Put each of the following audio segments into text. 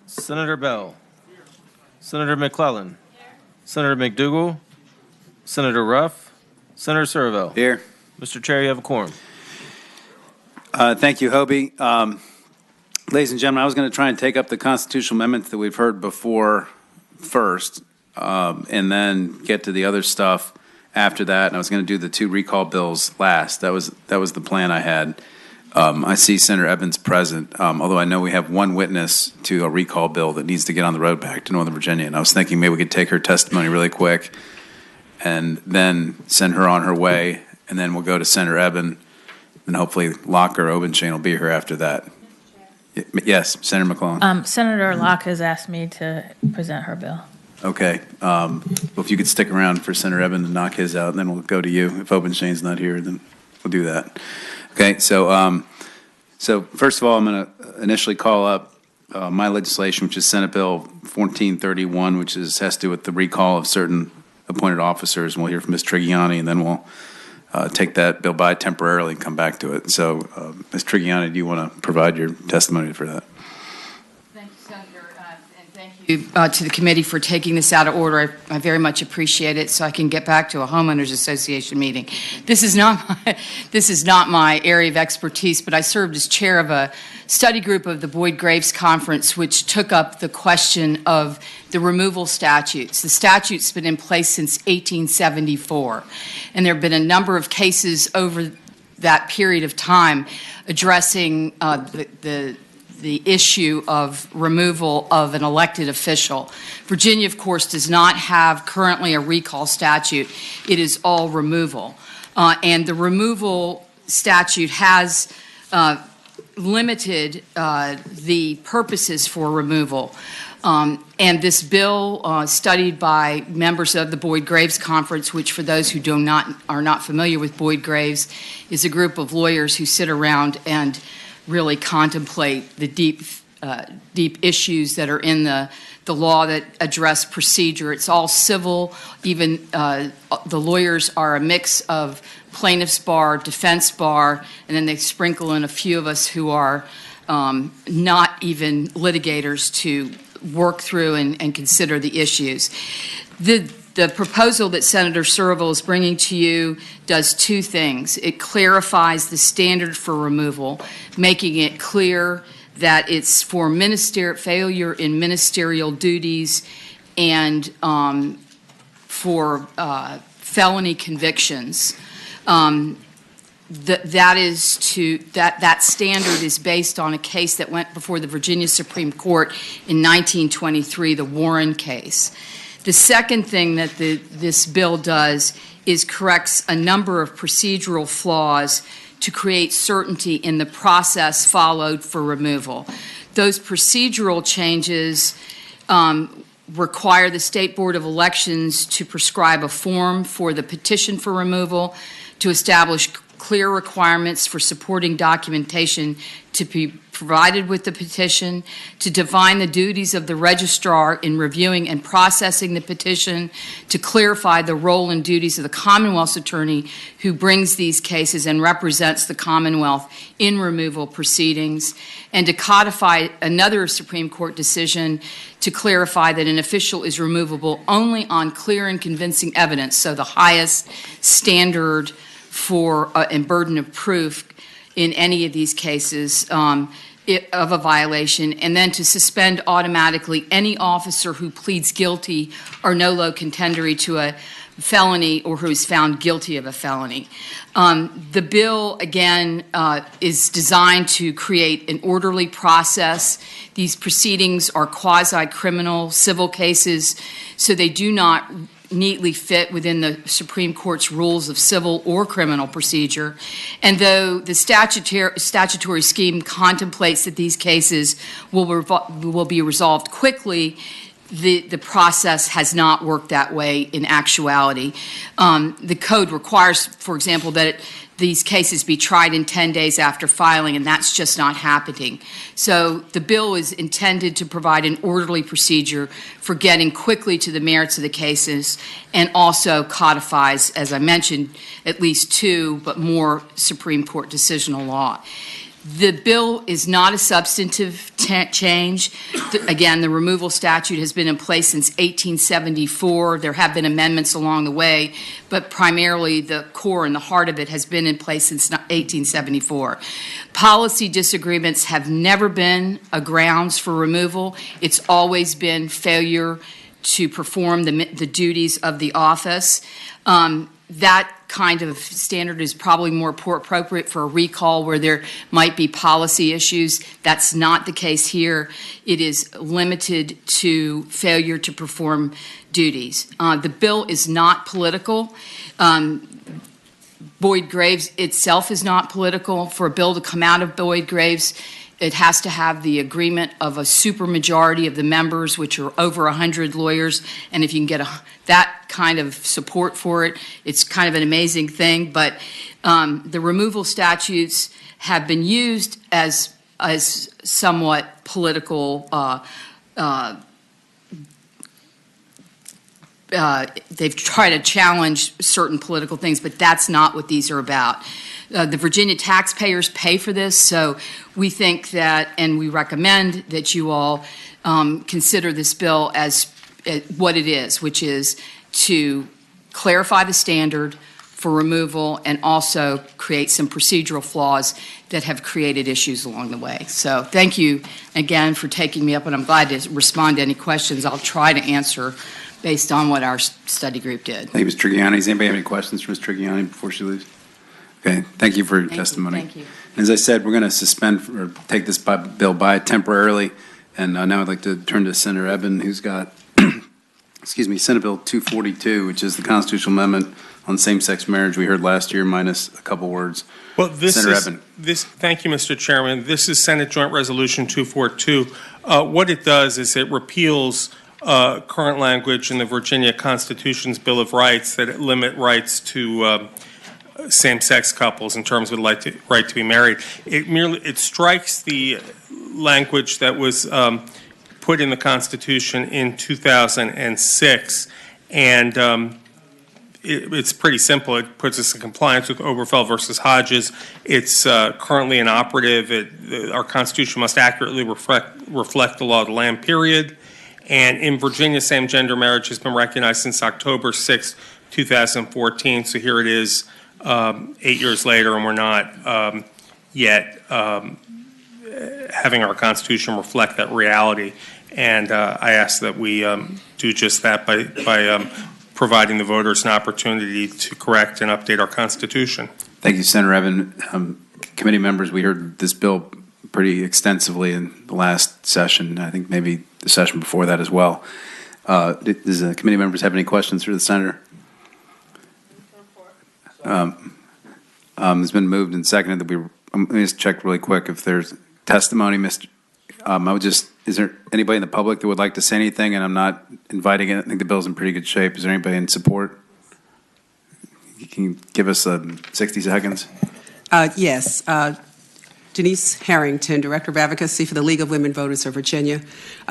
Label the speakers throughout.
Speaker 1: Senator Bell. Senator McClellan. Senator McDougall. Senator Ruff. Senator Surville.
Speaker 2: Here.
Speaker 1: Mr. Chair, you have a quorum.
Speaker 2: Thank you, Hobie. Ladies and gentlemen, I was going to try and take up the constitutional amendments that we've heard before first, and then get to the other stuff after that. And I was going to do the 2 recall bills last. That was the plan I had. I see Senator Evans present, although I know we have one witness to a recall bill that needs to get on the road back to Northern Virginia. And I was thinking maybe we could take her testimony really quick and then send her on her way, and then we'll go to Senator Eben, and hopefully Locke or Obenchain will be here after that. Yes, Senator McClellan.
Speaker 3: Senator Locke has asked me to present her bill.
Speaker 2: Okay. Well, if you could stick around for Senator Eben to knock his out, and then we'll go to you. If Obenchain's not here, then we'll do that. Okay. So, so first of all, I'm going to initially call up my legislation, which is Senate Bill 1431, which has to do with the recall of certain appointed officers, and we'll hear from Ms. Trigiani, and then we'll take that bill by temporarily and come back to it. So, Ms. Trigiani, do you want to provide your testimony for that?
Speaker 4: Thank you, Senator, and thank you to the committee for taking this out of order. I very much appreciate it, so I can get back to a homeowners association meeting. This is not my area of expertise, but I served as chair of a study group of the Boyd Graves Conference, which took up the question of the removal statutes. The statute's been in place since 1874, and there have been a number of cases over that period of time addressing the issue of removal of an elected official. Virginia, of course, does not have currently a recall statute. It is all removal. And the removal statute has limited the purposes for removal. And this bill, studied by members of the Boyd Graves Conference, which for those who are not familiar with Boyd Graves, is a group of lawyers who sit around and really contemplate the deep issues that are in the law that address procedure. It's all civil. Even the lawyers are a mix of plaintiff's bar, defense bar, and then they sprinkle in a few of us who are not even litigators to work through and consider the issues. The proposal that Senator Surville is bringing to you does 2 things. It clarifies the standard for removal, making it clear that it's for failure in ministerial duties and for felony convictions. That standard is based on a case that went before the Virginia Supreme Court in 1923, the Warren case. The second thing that this bill does is corrects a number of procedural flaws to create certainty in the process followed for removal. Those procedural changes require the State Board of Elections to prescribe a form for the petition for removal, to establish clear requirements for supporting documentation to be provided with the petition, to define the duties of the registrar in reviewing and processing the petition, to clarify the role and duties of the Commonwealth's attorney who brings these cases and represents the Commonwealth in removal proceedings, and to codify another Supreme Court decision to clarify that an official is removable only on clear and convincing evidence, so the highest standard for and burden of proof in any of these cases of a violation, and then to suspend automatically any officer who pleads guilty or nolo contendere to a felony or who is found guilty of a felony. The bill, again, is designed to create an orderly process. These proceedings are quasi-criminal civil cases, so they do not neatly fit within the Supreme Court's rules of civil or criminal procedure. And though the statutory scheme contemplates that these cases will be resolved quickly, the process has not worked that way in actuality. The code requires, for example, that these cases be tried in 10 days after filing, and that's just not happening. So the bill is intended to provide an orderly procedure for getting quickly to the merits of the cases, and also codifies, as I mentioned, at least 2, but more Supreme Court decisional law. The bill is not a substantive change. Again, the removal statute has been in place since 1874. There have been amendments along the way, but primarily the core and the heart of it has been in place since 1874. Policy disagreements have never been a grounds for removal. It's always been failure to perform the duties of the office. That kind of standard is probably more appropriate for a recall where there might be policy issues. That's not the case here. It is limited to failure to perform duties. The bill is not political. Boyd Graves itself is not political. For a bill to come out of Boyd Graves, it has to have the agreement of a supermajority of the members, which are over 100 lawyers. And if you can get that kind of support for it, it's kind of an amazing thing. But the removal statutes have been used as somewhat political. They've tried to challenge certain political things, but that's not what these are about. The Virginia taxpayers pay for this, so we think that, and we recommend that you all consider this bill as what it is, which is to clarify the standard for removal and also create some procedural flaws that have created issues along the way. So thank you again for taking me up, and I'm glad to respond to any questions. I'll try to answer based on what our study group did.
Speaker 2: Thank you, Ms. Trigiani. Does anybody have any questions for Ms. Trigiani before she leaves? Okay, thank you for your testimony.
Speaker 4: Thank you.
Speaker 2: As I said, we're going to suspend or take this bill by temporarily, and now I'd like to turn to Senator Eben, who's got, excuse me, Senate Bill 242, which is the constitutional amendment on same-sex marriage we heard last year, minus a couple words.
Speaker 5: Well,
Speaker 2: Senator Eben.
Speaker 5: Thank you, Mr. Chairman. This is Senate Joint Resolution 242. What it does is it repeals current language in the Virginia Constitution's Bill of Rights that limit rights to same-sex couples in terms of the right to be married. It strikes the language that was put in the Constitution in 2006, and it's pretty simple. It puts us in compliance with Oberfeld versus Hodges. It's currently inoperative. Our Constitution must accurately reflect the law of the land, period. And in Virginia, same-gender marriage has been recognized since October 6, 2014. So here it is 8 years later, and we're not yet having our Constitution reflect that reality. And I ask that we do just that by providing the voters an opportunity to correct and update our Constitution.
Speaker 2: Thank you, Senator Eben. Committee members, we heard this bill pretty extensively in the last session. I think maybe the session before that as well. Does the committee members have any questions for the senator? It's been moved and seconded that let me just check really quick if there's testimony, Mr. Is there anybody in the public that would like to say anything? And I'm not inviting it. I think the bill's in pretty good shape. Is there anybody in support? Can you give us 60 seconds?
Speaker 6: Yes. Denise Harrington, Director of Advocacy for the League of Women Voters of Virginia.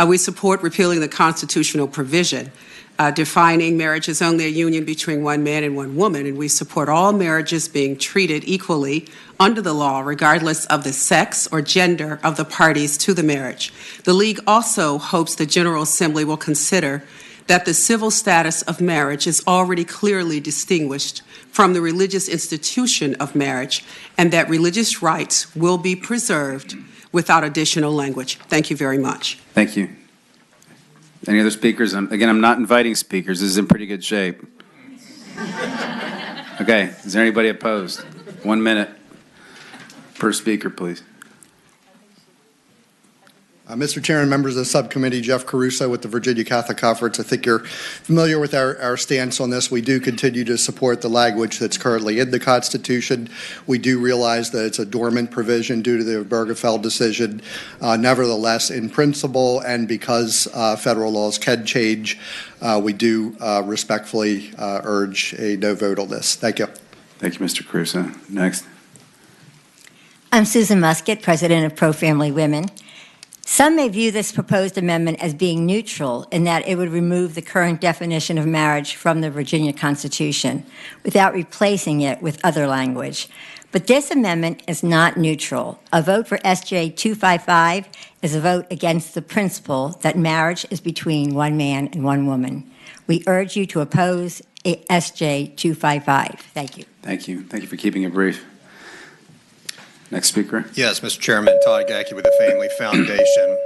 Speaker 6: We support repealing the constitutional provision defining marriage as only a union between one man and one woman, and we support all marriages being treated equally under the law, regardless of the sex or gender of the parties to the marriage. The League also hopes the General Assembly will consider that the civil status of marriage is already clearly distinguished from the religious institution of marriage, and that religious rights will be preserved without additional language. Thank you very much.
Speaker 2: Thank you. Any other speakers? Again, I'm not inviting speakers. This is in pretty good shape. Okay, is there anybody opposed? 1 minute per speaker, please.
Speaker 7: Mr. Chairman, members of the subcommittee, Jeff Caruso with the Virginia Catholic Conference. I think you're familiar with our stance on this. We do continue to support the language that's currently in the Constitution. We do realize that it's a dormant provision due to the Obergefell decision. Nevertheless, in principle and because federal laws can change, we do respectfully urge a no vote on this. Thank you.
Speaker 2: Thank you, Mr. Caruso. Next.
Speaker 8: I'm Susan Musket, President of Pro Family Women. Some may view this proposed amendment as being neutral in that it would remove the current definition of marriage from the Virginia Constitution without replacing it with other language. But this amendment is not neutral. A vote for SJ 255 is a vote against the principle that marriage is between one man and one woman. We urge you to oppose SJ 255. Thank you.
Speaker 2: Thank you. Thank you for keeping it brief. Next speaker.
Speaker 9: Yes, Mr. Chairman, Todd Gackey with the Family Foundation.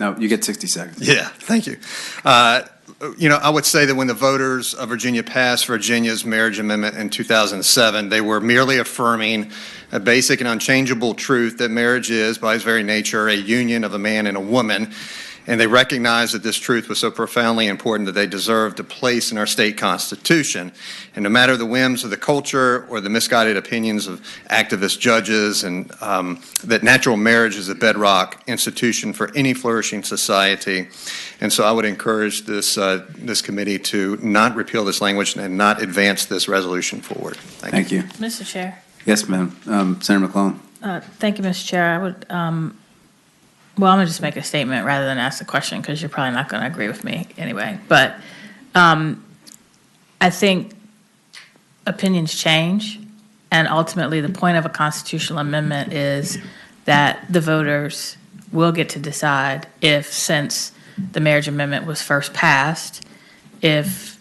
Speaker 2: No, you get 60 seconds.
Speaker 9: Yeah, thank you. I would say that when the voters of Virginia passed Virginia's marriage amendment in 2007, they were merely affirming a basic and unchangeable truth that marriage is, by its very nature, a union of a man and a woman. And they recognized that this truth was so profoundly important that they deserved a place in our state constitution. And no matter the whims of the culture or the misguided opinions of activist judges, and that natural marriage is a bedrock institution for any flourishing society. And so I would encourage this committee to not repeal this language and not advance this resolution forward.
Speaker 2: Thank you.
Speaker 3: Mr. Chair.
Speaker 2: Yes, ma'am. Senator McClellan.
Speaker 3: Thank you, Mr. Chair. I would, well, I'm going to just make a statement rather than ask a question because you're probably not going to agree with me anyway. But I think opinions change, and ultimately the point of a constitutional amendment is that the voters will get to decide if, since the marriage amendment was first passed, if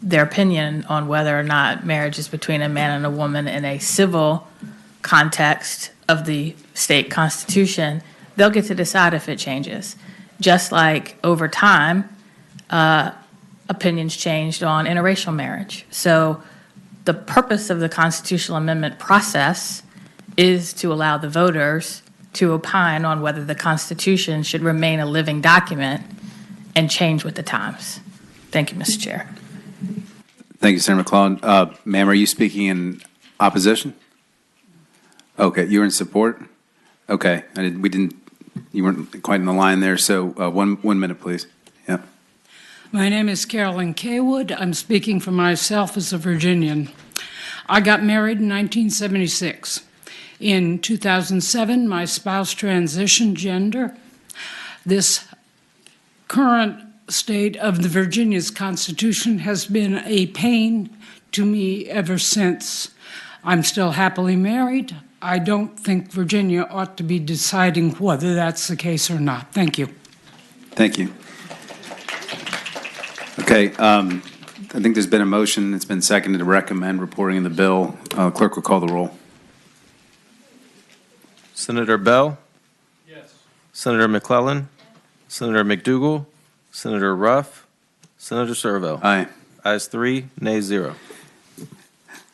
Speaker 3: their opinion on whether or not marriage is between a man and a woman in a civil context of the state constitution, they'll get to decide if it changes. Just like over time, opinions changed on interracial marriage. So the purpose of the constitutional amendment process is to allow the voters to opine on whether the Constitution should remain a living document and change with the times. Thank you, Mr. Chair.
Speaker 2: Thank you, Senator McClellan. Ma'am, are you speaking in opposition? Okay, you were in support? Okay, you weren't quite in the line there, so 1 minute, please. Yeah.
Speaker 10: My name is Carolyn Kaywood. I'm speaking for myself as a Virginian. I got married in 1976. In 2007, my spouse transitioned gender. This current state of the Virginia's Constitution has been a pain to me ever since. I'm still happily married. I don't think Virginia ought to be deciding whether that's the case or not. Thank you.
Speaker 2: Thank you. Okay, I think there's been a motion. It's been seconded to recommend reporting in the bill. Clerk will call the roll.
Speaker 1: Senator Bell? Yes. Senator McClellan? Senator McDougal? Senator Ruff? Senator Servo?
Speaker 2: Aye.
Speaker 1: Ayes 3, nays 0.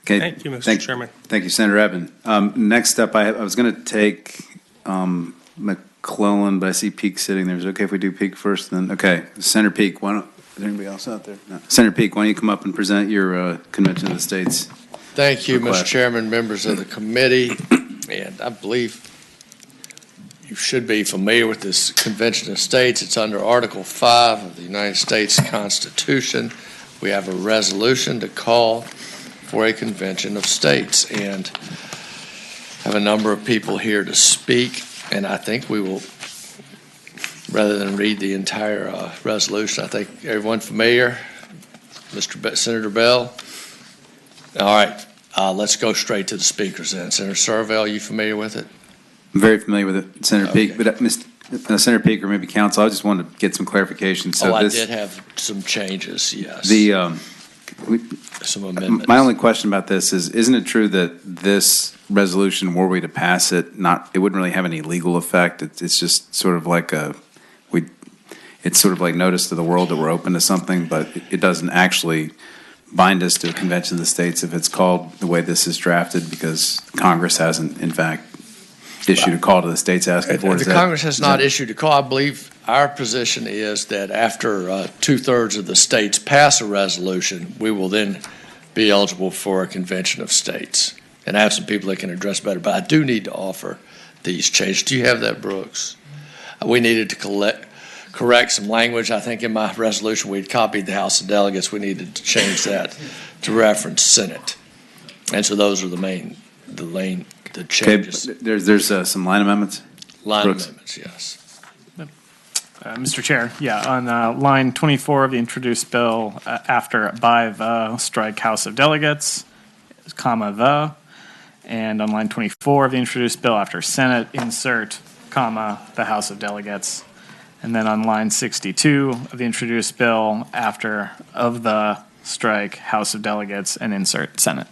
Speaker 2: Okay.
Speaker 5: Thank you, Mr. Chairman.
Speaker 2: Thank you, Senator Eben. Next up, I was going to take McClellan, but I see Peak sitting there. Is it okay if we do Peak first? Then okay, Senator Peak. Is there anybody else out there? No. Senator Peak, why don't you come up and present your Convention of the States?
Speaker 11: Thank you,
Speaker 2: request.
Speaker 11: Mr. Chairman, members of the committee, and I believe you should be familiar with this Convention of States. It's under Article 5 of the United States Constitution. We have a resolution to call for a Convention of States, and have a number of people here to speak, and I think we will, rather than read the entire resolution, I think everyone familiar? Senator Bell? All right, let's go straight to the speakers then. Senator Servo, are you familiar with it?
Speaker 2: I'm very familiar with it, Senator
Speaker 11: Okay.
Speaker 2: Peak. But Senator Peak, or maybe Council, I just wanted to get some clarification. So
Speaker 11: I did have some changes, yes. Some amendments.
Speaker 2: My only question about this is, isn't it true that this resolution, were we to pass it, it wouldn't really have any legal effect? It's just sort of like it's sort of like notice to the world that we're open to something, but it doesn't actually bind us to a Convention of the States if it's called the way this is drafted, because Congress hasn't, in fact, issued a call to the states asking for it.
Speaker 11: The Congress has not issued a call. I believe our position is that after 2/3 of the states pass a resolution, we will then be eligible for a Convention of States. And I have some people that can address better, but I do need to offer these changes. Do you have that, Brooks? We needed to correct some language. I think in my resolution we'd copied the House of Delegates. We needed to change that to reference Senate. And so those are the changes.
Speaker 2: Okay, there's some line amendments?
Speaker 11: Line
Speaker 2: Brooks.
Speaker 11: amendments, yes.
Speaker 12: Mr. Chair, on line 24 of the introduced bill, after by the, strike House of Delegates, comma the, And on line 24 of the introduced bill, after Senate, insert, comma, the House of Delegates. And then on line 62 of the introduced bill, after of the strike, House of Delegates, and insert Senate.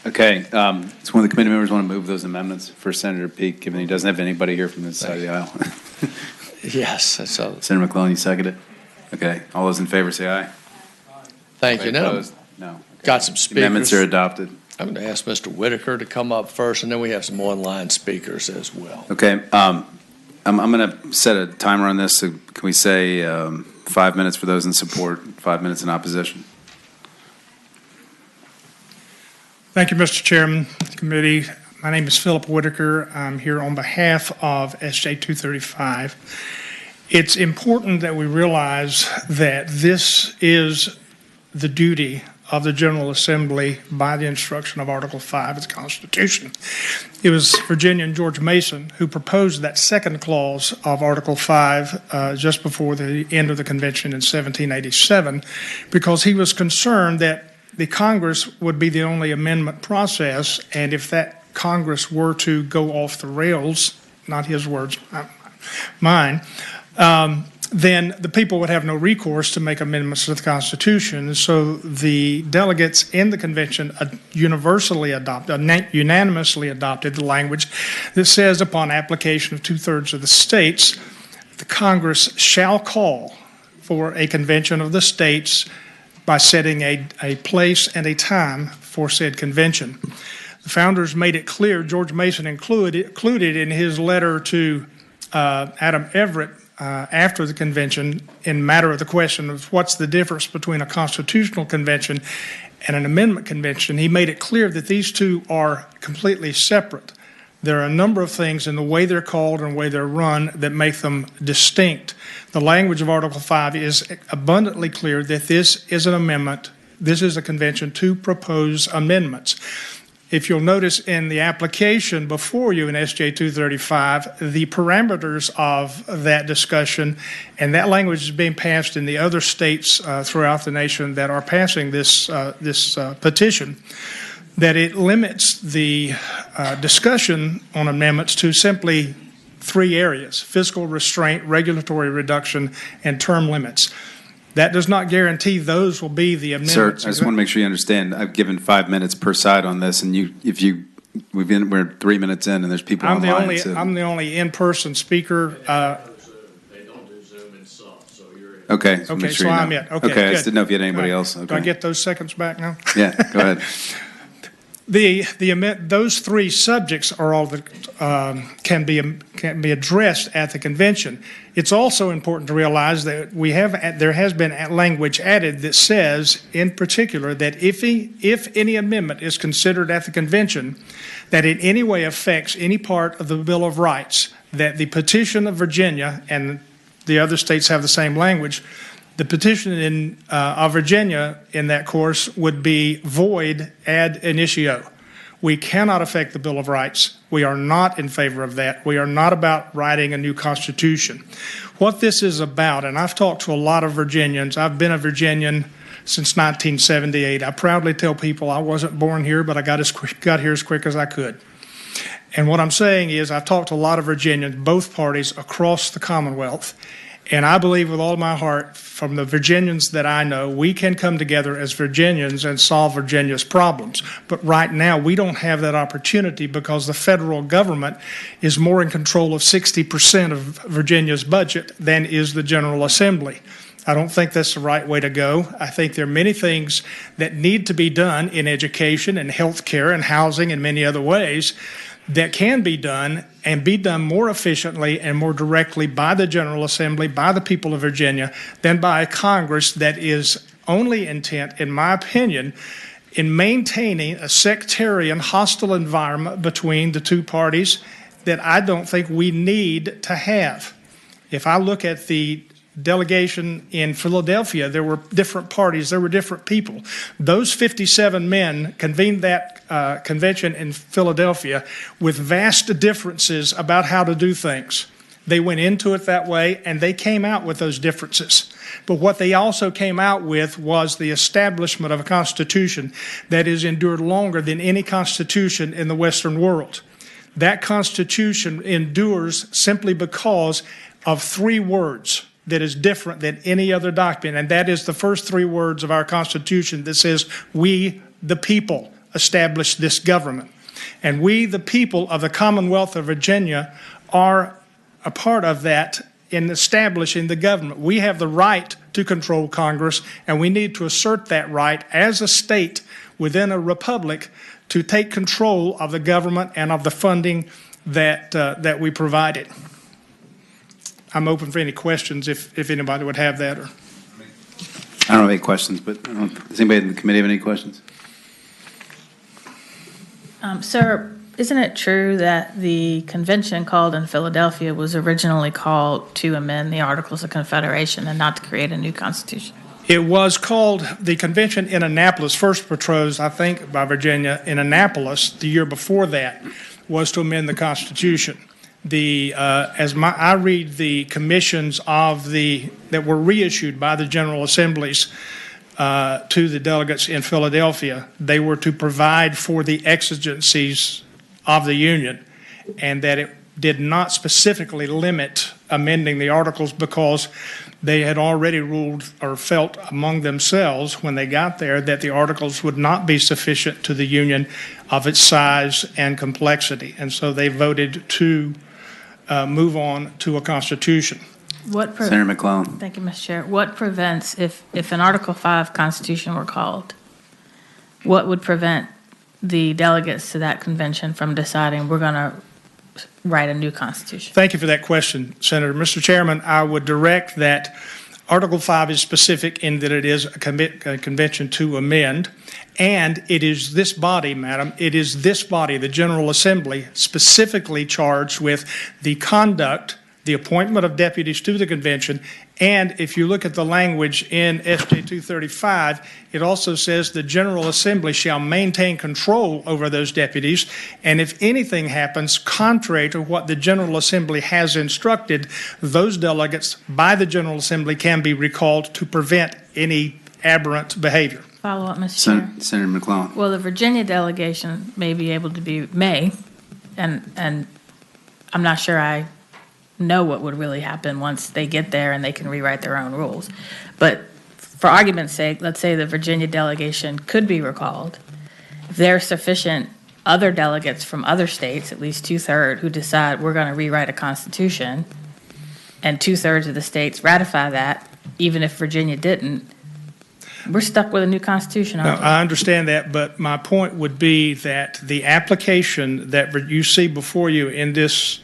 Speaker 2: Okay, so one of the committee members want to move those amendments for Senator Peake, given he doesn't have anybody here from this side of the aisle.
Speaker 11: Yes, that's all.
Speaker 2: Senator McClellan, you second it? Okay, all those in favor say aye.
Speaker 11: Thank you. Now,
Speaker 2: Opposed? No. Okay.
Speaker 11: got some speakers.
Speaker 2: Amendments are adopted.
Speaker 11: I'm going to ask Mr. Whitaker to come up first, and then we have some online speakers as well.
Speaker 2: Okay, I'm going to set a timer on this. So can we say 5 minutes for those in support, 5 minutes in opposition?
Speaker 13: Thank you, Mr. Chairman, committee. My name is Philip Whitaker. I'm here on behalf of SJ 235. It's important that we realize that this is the duty of the General Assembly by the instruction of Article 5 of the Constitution. It was Virginia and George Mason who proposed that second clause of Article 5 just before the end of the convention in 1787, because he was concerned that the Congress would be the only amendment process, and if that Congress were to go off the rails, not his words, mine, then the people would have no recourse to make amendments to the Constitution. So the delegates in the convention unanimously adopted the language that says, upon application of 2/3 of the states, the Congress shall call for a convention of the states by setting a place and a time for said convention. The founders made it clear, George Mason included in his letter to Adam Everett after the convention, in matter of the question of what's the difference between a constitutional convention and an amendment convention, he made it clear that these two are completely separate. There are a number of things in the way they're called and the way they're run that make them distinct. The language of Article 5 is abundantly clear that this is an amendment, this is a convention to propose amendments. If you'll notice in the application before you in SJ 235, the parameters of that discussion, and that language is being passed in the other states throughout the nation that are passing this petition, that it limits the discussion on amendments to simply 3 areas: fiscal restraint, regulatory reduction, and term limits. That does not guarantee those will be the amendments.
Speaker 2: Sir, I just want to make sure you understand. I've given 5 minutes per side on this, and we're 3 minutes in, and there's people online.
Speaker 13: I'm the only in-person speaker.
Speaker 11: They don't do Zoom and sub, so you're in.
Speaker 2: Okay, so
Speaker 13: Okay,
Speaker 2: make sure
Speaker 13: so
Speaker 2: you know.
Speaker 13: I'm it. Okay,
Speaker 2: I
Speaker 13: good.
Speaker 2: just didn't know if you had anybody else.
Speaker 13: Do I get those seconds back now?
Speaker 2: Yeah, go ahead.
Speaker 13: Those 3 subjects are all that can be addressed at the convention. It's also important to realize that there has been language added that says, in particular, that if any amendment is considered at the convention that in any way affects any part of the Bill of Rights, that the petition of Virginia, and the other states have the same language, the petition of Virginia in that course would be void ad initio. We cannot affect the Bill of Rights. We are not in favor of that. We are not about writing a new constitution. What this is about, and I've talked to a lot of Virginians. I've been a Virginian since 1978. I proudly tell people I wasn't born here, but I got here as quick as I could. And what I'm saying is I've talked to a lot of Virginians, both parties, across the Commonwealth. And I believe with all my heart, from the Virginians that I know, we can come together as Virginians and solve Virginia's problems. But right now, we don't have that opportunity because the federal government is more in control of 60% of Virginia's budget than is the General Assembly. I don't think that's the right way to go. I think there are many things that need to be done in education and health care and housing and many other ways that can be done and be done more efficiently and more directly by the General Assembly, by the people of Virginia, than by a Congress that is only intent, in my opinion, in maintaining a sectarian, hostile environment between the 2 parties that I don't think we need to have. If I look at the delegation in Philadelphia, there were different parties, there were different people. Those 57 men convened that convention in Philadelphia with vast differences about how to do things. They went into it that way, and they came out with those differences. But what they also came out with was the establishment of a constitution that has endured longer than any constitution in the Western world. That constitution endures simply because of 3 words that is different than any other document, and that is the first 3 words of our Constitution that says, "We, the people, establish this government." And we, the people of the Commonwealth of Virginia, are a part of that in establishing the government. We have the right to control Congress, and we need to assert that right as a state within a republic to take control of the government and of the funding that we provided. I'm open for any questions if anybody would have that. Or
Speaker 2: I don't have any questions, but does anybody in the committee have any questions?
Speaker 3: Sir, isn't it true that the convention called in Philadelphia was originally called to amend the Articles of Confederation and not to create a new constitution?
Speaker 13: it was called, the convention in Annapolis, first proposed, I think, by Virginia in Annapolis the year before that, was to amend the Constitution. I read the commissions that were reissued by the General Assemblies to the delegates in Philadelphia, they were to provide for the exigencies of the Union, and that it did not specifically limit amending the articles because they had already ruled or felt among themselves when they got there that the articles would not be sufficient to the Union of its size and complexity. And so they voted to move on to a constitution.
Speaker 2: Senator McClellan.
Speaker 3: Thank you, Mr. Chair. What prevents, if an Article 5 Constitution were called, what would prevent the delegates to that convention from deciding we're going to write a new Constitution?
Speaker 13: Thank you for that question, Senator. Mr. Chairman, I would direct that Article 5 is specific in that it is a convention to amend, and it is this body, Madam, it is this body, the General Assembly, specifically charged with the conduct, the appointment of deputies to the convention, and if you look at the language in SJ 235, it also says the General Assembly shall maintain control over those deputies, and if anything happens contrary to what the General Assembly has instructed, those delegates by the General Assembly can be recalled to prevent any aberrant behavior.
Speaker 3: Follow up, Mr. Chair.
Speaker 2: Senator McClellan.
Speaker 3: Well, the Virginia delegation may be able to be, and I'm not sure I know what would really happen once they get there and they can rewrite their own rules. But for argument's sake, let's say the Virginia delegation could be recalled. If there are sufficient other delegates from other states, at least 2/3, who decide we're going to rewrite a constitution, and 2/3 of the states ratify that, even if Virginia didn't, we're stuck with a new constitution, aren't we?
Speaker 13: I understand that, but my point would be that the application that you see before you in this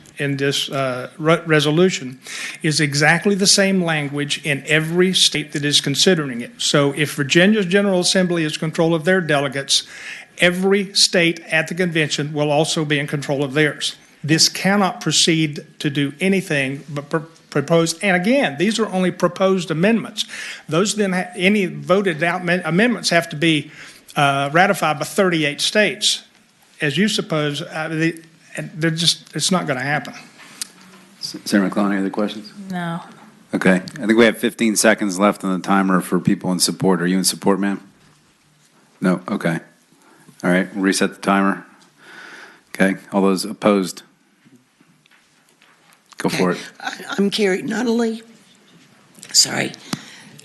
Speaker 13: resolution is exactly the same language in every state that is considering it. So if Virginia's General Assembly is in control of their delegates, every state at the convention will also be in control of theirs. This cannot proceed to do anything but propose, and again, these are only proposed amendments. Those then, any voted out amendments have to be ratified by 38 states. As you suppose, it's not going to happen.
Speaker 2: Senator McClellan, any other questions?
Speaker 3: No.
Speaker 2: Okay. I think we have 15 seconds left on the timer for people in support. Are you in support, ma'am? No? Okay. All right. We'll reset the timer. Okay. All those opposed? Go for it.
Speaker 14: I'm Carrie Nunnally. Sorry.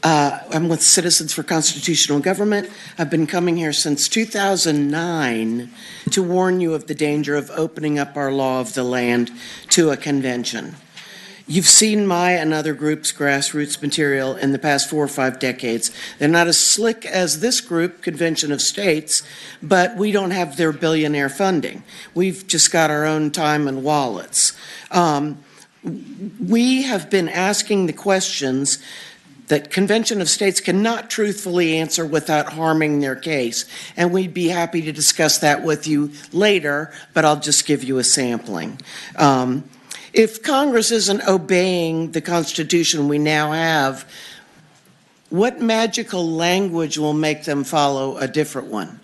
Speaker 14: I'm with Citizens for Constitutional Government. I've been coming here since 2009 to warn you of the danger of opening up our law of the land to a convention. You've seen my and other groups' grassroots material in the past 4 or 5 decades. They're not as slick as this group, Convention of States, but we don't have their billionaire funding. We've just got our own time and wallets. We have been asking the questions that Convention of States cannot truthfully answer without harming their case. And we'd be happy to discuss that with you later, but I'll just give you a sampling. If Congress isn't obeying the Constitution we now have, what magical language will make them follow a different one?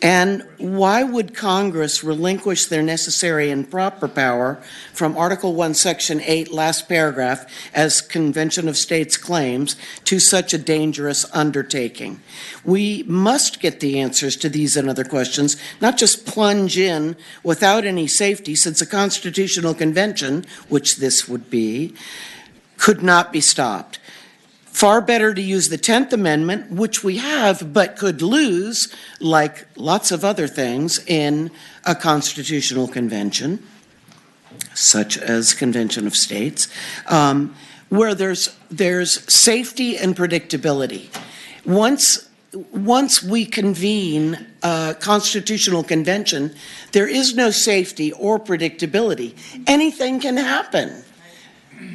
Speaker 14: And why would Congress relinquish their necessary and proper power from Article 1, Section 8, last paragraph, as Convention of States claims, to such a dangerous undertaking? We must get the answers to these and other questions, not just plunge in without any safety, since a constitutional convention, which this would be, could not be stopped. Far better to use the 10th Amendment, which we have but could lose, like lots of other things, in a constitutional convention, such as Convention of States, where there's safety and predictability. Once we convene a constitutional convention, there is no safety or predictability. Anything can happen.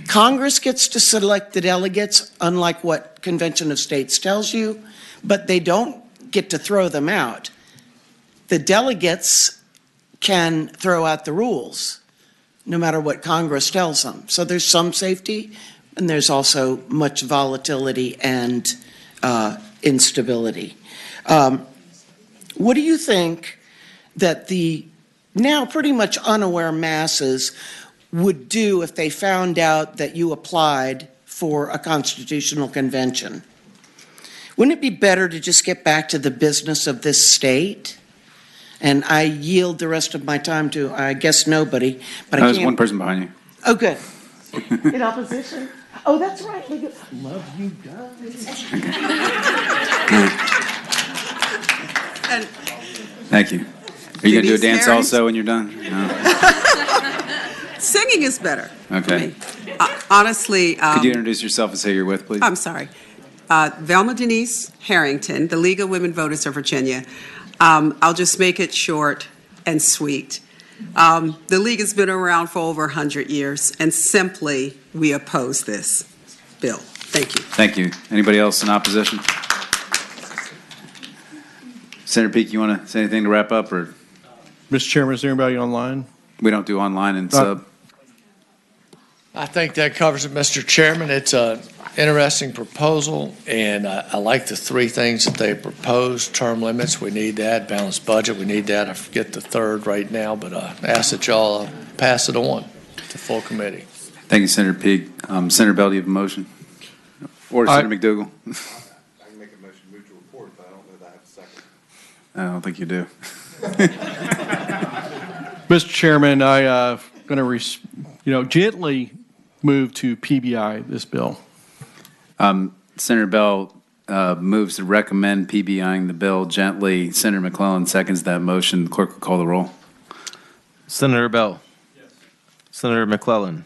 Speaker 14: Congress gets to select the delegates, unlike what Convention of States tells you, but they don't get to throw them out. The delegates can throw out the rules, no matter what Congress tells them. So there's some safety, and there's also much volatility and instability. What do you think that the now pretty much unaware masses would do if they found out that you applied for a constitutional convention? Wouldn't it be better to just get back to the business of this state? And I yield the rest of my time to, I guess, nobody. But
Speaker 2: There's one person behind you.
Speaker 14: Oh, good. In opposition? Oh, that's right. Love you guys.
Speaker 2: Thank you. Are you going to do a dance also when you're done? No.
Speaker 6: Singing is better.
Speaker 2: Okay.
Speaker 6: Honestly.
Speaker 2: Could you introduce yourself and say you're with, please?
Speaker 6: I'm sorry. Velma Denise Harrington, the League of Women Voters of Virginia. I'll just make it short and sweet. The League has been around for over 100 years, and simply we oppose this bill. Thank you.
Speaker 2: Thank you. Anybody else in opposition? Senator Peake, you want to say anything to wrap up? Or
Speaker 15: Mr. Chairman, is there anybody online?
Speaker 2: We don't do online and sub.
Speaker 11: I think that covers it, Mr. Chairman. It's an interesting proposal, and I like the three things that they proposed. Term limits, we need that. Balanced budget, we need that. I forget the third right now, but I ask that y'all pass it on to full committee.
Speaker 2: Thank you, Senator Peake. Senator Bell, do you have a motion? Or Senator McDougall?
Speaker 16: I can make a motion to move to report, but I don't know that I have a second.
Speaker 2: I don't think you do.
Speaker 15: Mr. Chairman, I going to, gently move to PBI this bill.
Speaker 2: Senator Bell moves to recommend PBIing the bill gently. Senator McClellan seconds that motion. The clerk will call the roll.
Speaker 1: Senator Bell. Yes. Senator McClellan.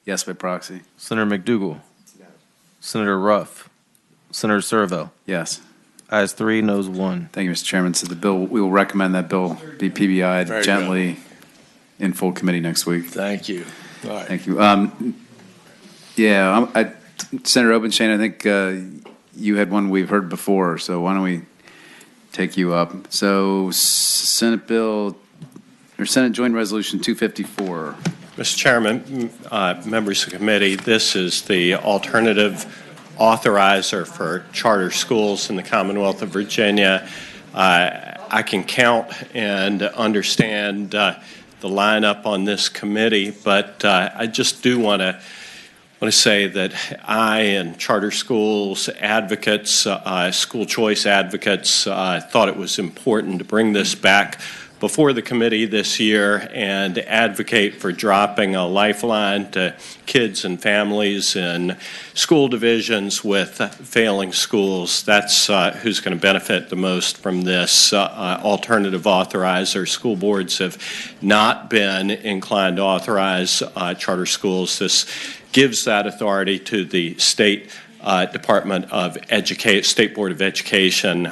Speaker 2: Yes, by proxy.
Speaker 1: Senator McDougall.
Speaker 16: No.
Speaker 1: Senator Ruff. Senator Servo.
Speaker 2: Yes.
Speaker 1: Ayes 3, noes 1.
Speaker 2: Thank you, Mr. Chairman. So the bill, we will recommend that bill be PBI'd
Speaker 11: Very
Speaker 2: gently in full committee next week.
Speaker 11: Thank you. All right.
Speaker 2: Thank you. Senator Obenshane, I think you had one we've heard before, so why don't we take you up? So Senate Joint Resolution 254.
Speaker 17: Mr. Chairman, members of the committee, this is the alternative authorizer for charter schools in the Commonwealth of Virginia. I can count and understand the lineup on this committee, but I just do want to say that I and charter schools advocates, school choice advocates, thought it was important to bring this back before the committee this year and advocate for dropping a lifeline to kids and families in school divisions with failing schools. That's who's going to benefit the most from this alternative authorizer. School boards have not been inclined to authorize charter schools. This gives that authority to the state Department of Education, State Board of Education.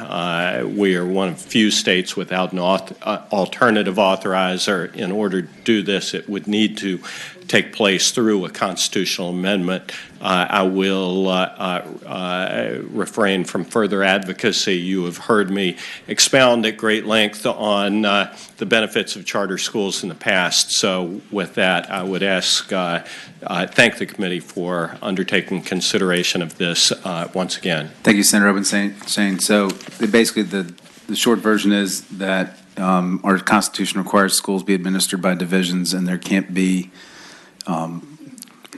Speaker 17: We are one of few states without an alternative authorizer. In order to do this, it would need to take place through a constitutional amendment. I will refrain from further advocacy. You have heard me expound at great length on the benefits of charter schools in the past. So with that, I would thank the committee for undertaking consideration of this once again.
Speaker 2: Thank you, Senator Obenshane. So basically the the short version is that our Constitution requires schools be administered by divisions, and there can't be,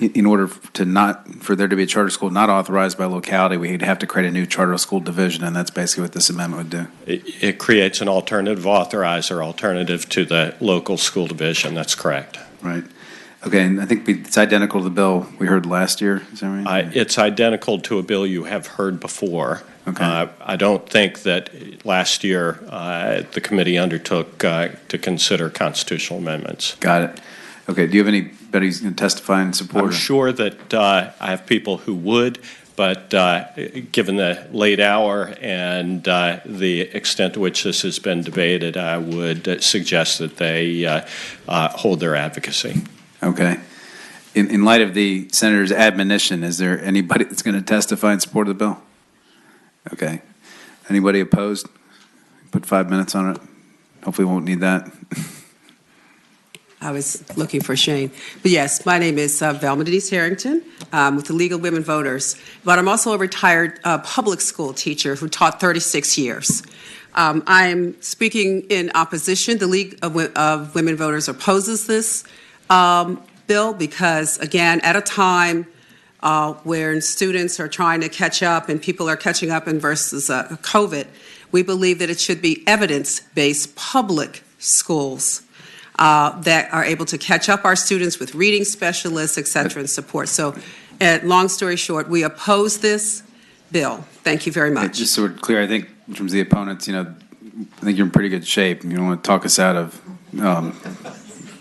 Speaker 2: in order for there to be a charter school not authorized by locality, we'd have to create a new charter school division, and that's basically what this amendment would do.
Speaker 17: It creates an alternative authorizer, alternative to the local school division. That's correct.
Speaker 2: Right. Okay, and I think it's identical to the bill we heard last year. Is that right?
Speaker 17: It's identical to a bill you have heard before.
Speaker 2: Okay.
Speaker 17: I don't think that last year the committee undertook to consider constitutional amendments.
Speaker 2: Got it. Okay, do you have anybody who's going to testify in support?
Speaker 17: I'm sure that I have people who would, but given the late hour and the extent to which this has been debated, I would suggest that they hold their advocacy.
Speaker 2: Okay. In light of the senator's admonition, is there anybody that's going to testify in support of the bill? Okay. Anybody opposed? Put 5 minutes on it. Hopefully we won't need that.
Speaker 6: I was looking for Shane. But yes, my name is Velma Denise Harrington with the League of Women Voters. But I'm also a retired public school teacher who taught 36 years. I'm speaking in opposition. The League of Women Voters opposes this bill because, again, at a time where students are trying to catch up and people are catching up in versus COVID, we believe that it should be evidence-based public schools that are able to catch up our students with reading specialists, et cetera, and support. So, long story short, we oppose this bill. Thank you very much.
Speaker 2: Just so we're clear, I think in terms of the opponents, I think you're in pretty good shape. You don't want to talk us out of.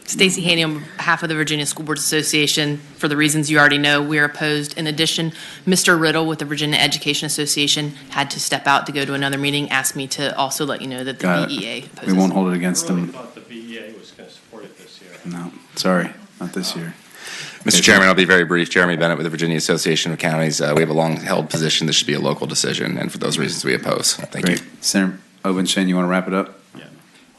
Speaker 18: Stacey Haney on behalf of the Virginia School Boards Association. For the reasons you already know, we are opposed. In addition, Mr. Riddle with the Virginia Education Association had to step out to go to another meeting, asked me to also let you know that the VEA opposes.
Speaker 2: We won't hold it against them.
Speaker 17: I really thought the VEA was going to support it this year.
Speaker 2: No, sorry, not this year.
Speaker 19: Mr. Chairman, I'll be very brief. Jeremy Bennett with the Virginia Association of Counties. We have a long-held position this should be a local decision, and for those reasons we oppose. Thank you.
Speaker 2: Senator Obenshane, you want to wrap it up?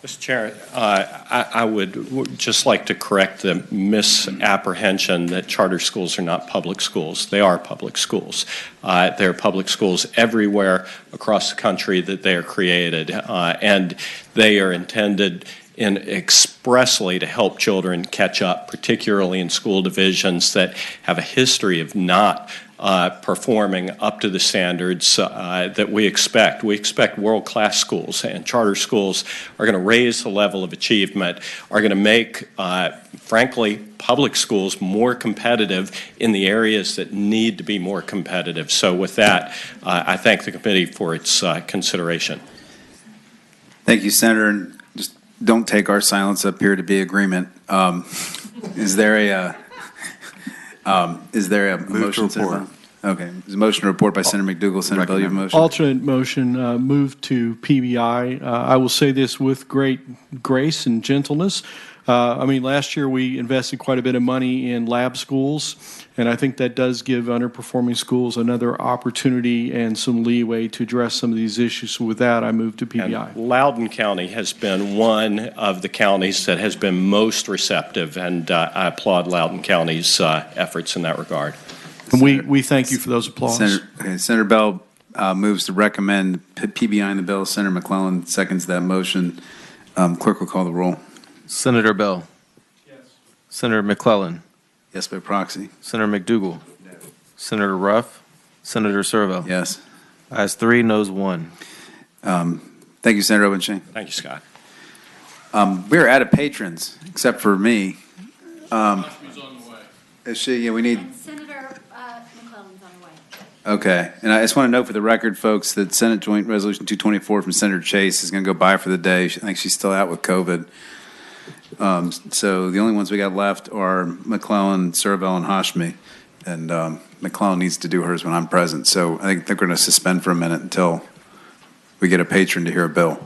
Speaker 17: Mr. Chair, I would just like to correct the misapprehension that charter schools are not public schools. They are public schools. There are public schools everywhere across the country that they are created, and they are intended expressly to help children catch up, particularly in school divisions that have a history of not performing up to the standards that we expect. We expect world-class schools, and charter schools are going to raise the level of achievement, are going to make, frankly, public schools more competitive in the areas that need to be more competitive. So with that, I thank the committee for its consideration.
Speaker 2: Thank you, Senator. And just don't take our silence up here to be agreement. Is there a motion?
Speaker 16: to report.
Speaker 2: Okay. There's a motion to report by Senator McDougal. Senator Bell, you have a motion?
Speaker 15: Alternate motion, move to PBI. I will say this with great grace and gentleness. Last year we invested quite a bit of money in lab schools, and I think that does give underperforming schools another opportunity and some leeway to address some of these issues. So with that, I move to PBI.
Speaker 17: And Loudoun County has been one of the counties that has been most receptive, and I applaud Loudoun County's efforts in that regard.
Speaker 15: And we thank you for those applause.
Speaker 2: Senator Bell moves to recommend PBI in the bill. Senator McClellan seconds that motion. Clerk will call the roll.
Speaker 1: Senator Bell.
Speaker 13: Yes.
Speaker 1: Senator McClellan.
Speaker 2: Yes, by proxy.
Speaker 1: Senator McDougal. No. Senator Ruff. Senator Servo.
Speaker 2: Yes.
Speaker 1: Ayes 3, noes 1.
Speaker 2: Thank you, Senator Obenshane.
Speaker 17: Thank you, Scott.
Speaker 2: We're out of patrons, except for me. Is she? Yeah, we need.
Speaker 20: Senator McClellan's on the way.
Speaker 2: Okay, and I just want to note for the record, folks, that Senate Joint Resolution 224 from Senator Chase is going to go by for the day. I think she's still out with COVID. So the only ones we got left are McClellan, Servo, and Hashmi. And McClellan needs to do hers when I'm present. So I think they're going to suspend for a minute until we get a patron to hear a bill.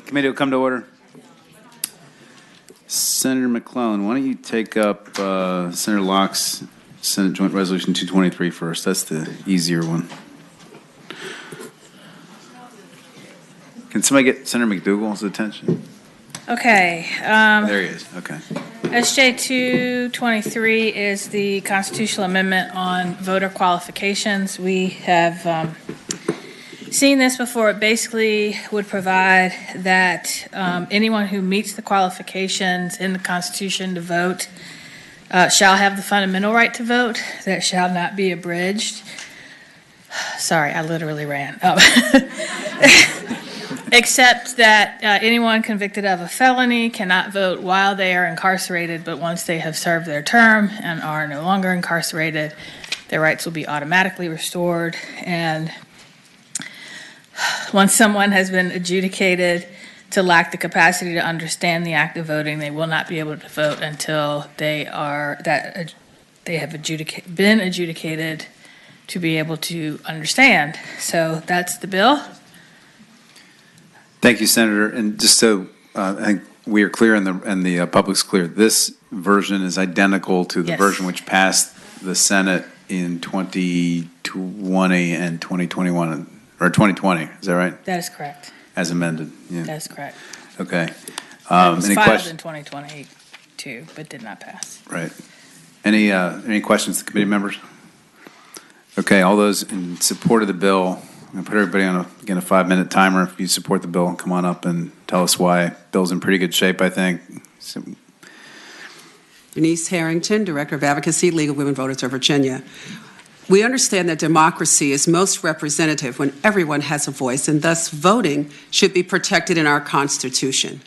Speaker 2: Committee will come to order. Senator McClellan, why don't you take up Senator Locke's Senate Joint Resolution 223 first? That's the easier one. Can somebody get Senator McDougal's attention?
Speaker 3: Okay.
Speaker 2: There he is. Okay.
Speaker 3: SJ 223 is the constitutional amendment on voter qualifications. We have seen this before. It basically would provide that anyone who meets the qualifications in the Constitution to vote shall have the fundamental right to vote that shall not be abridged. Sorry, I literally ran. Except that anyone convicted of a felony cannot vote while they are incarcerated, but once they have served their term and are no longer incarcerated, their rights will be automatically restored. And once someone has been adjudicated to lack the capacity to understand the act of voting, they will not be able to vote until they have been adjudicated to be able to understand. So that's the bill.
Speaker 2: Thank you, Senator. And just so I think we are clear and the public's clear, this version is identical to the version which passed the Senate in 2020 and 2021, or 2020. Is that right?
Speaker 3: That is correct.
Speaker 2: As amended. Yeah.
Speaker 3: That is correct.
Speaker 2: Okay.
Speaker 3: It was
Speaker 2: Any
Speaker 3: filed
Speaker 2: questions?
Speaker 3: in 2020 too, but did not pass.
Speaker 2: Right. Any questions to committee members? Okay. All those in support of the bill. I'm going to put everybody on, a 5-minute timer. If you support the bill, come on up and tell us why. Bill's in pretty good shape, I think.
Speaker 6: Denise Harrington, Director of Advocacy, League of Women Voters of Virginia. We understand that democracy is most representative when everyone has a voice, and thus voting should be protected in our Constitution.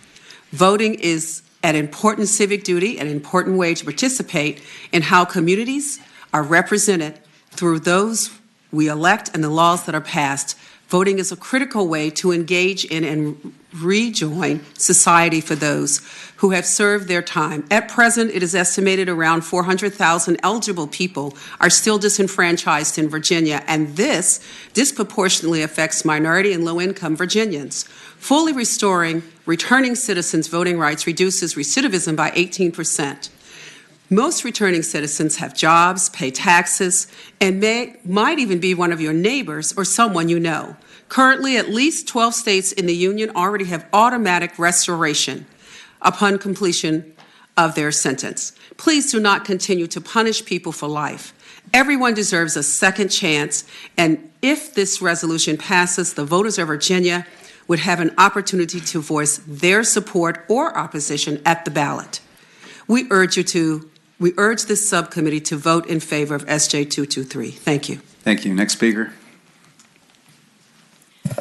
Speaker 6: Voting is an important civic duty, an important way to participate in how communities are represented through those we elect and the laws that are passed. Voting is a critical way to engage in and rejoin society for those who have served their time. At present, it is estimated around 400,000 eligible people are still disenfranchised in Virginia, and this disproportionately affects minority and low-income Virginians. Fully restoring returning citizens' voting rights reduces recidivism by 18%. Most returning citizens have jobs, pay taxes, and might even be one of your neighbors or someone you know. Currently, at least 12 states in the Union already have automatic restoration upon completion of their sentence. Please do not continue to punish people for life. Everyone deserves a second chance, and if this resolution passes, the voters of Virginia would have an opportunity to voice their support or opposition at the ballot. We urge this subcommittee to vote in favor of SJ 223. Thank you.
Speaker 2: Thank you. Next speaker.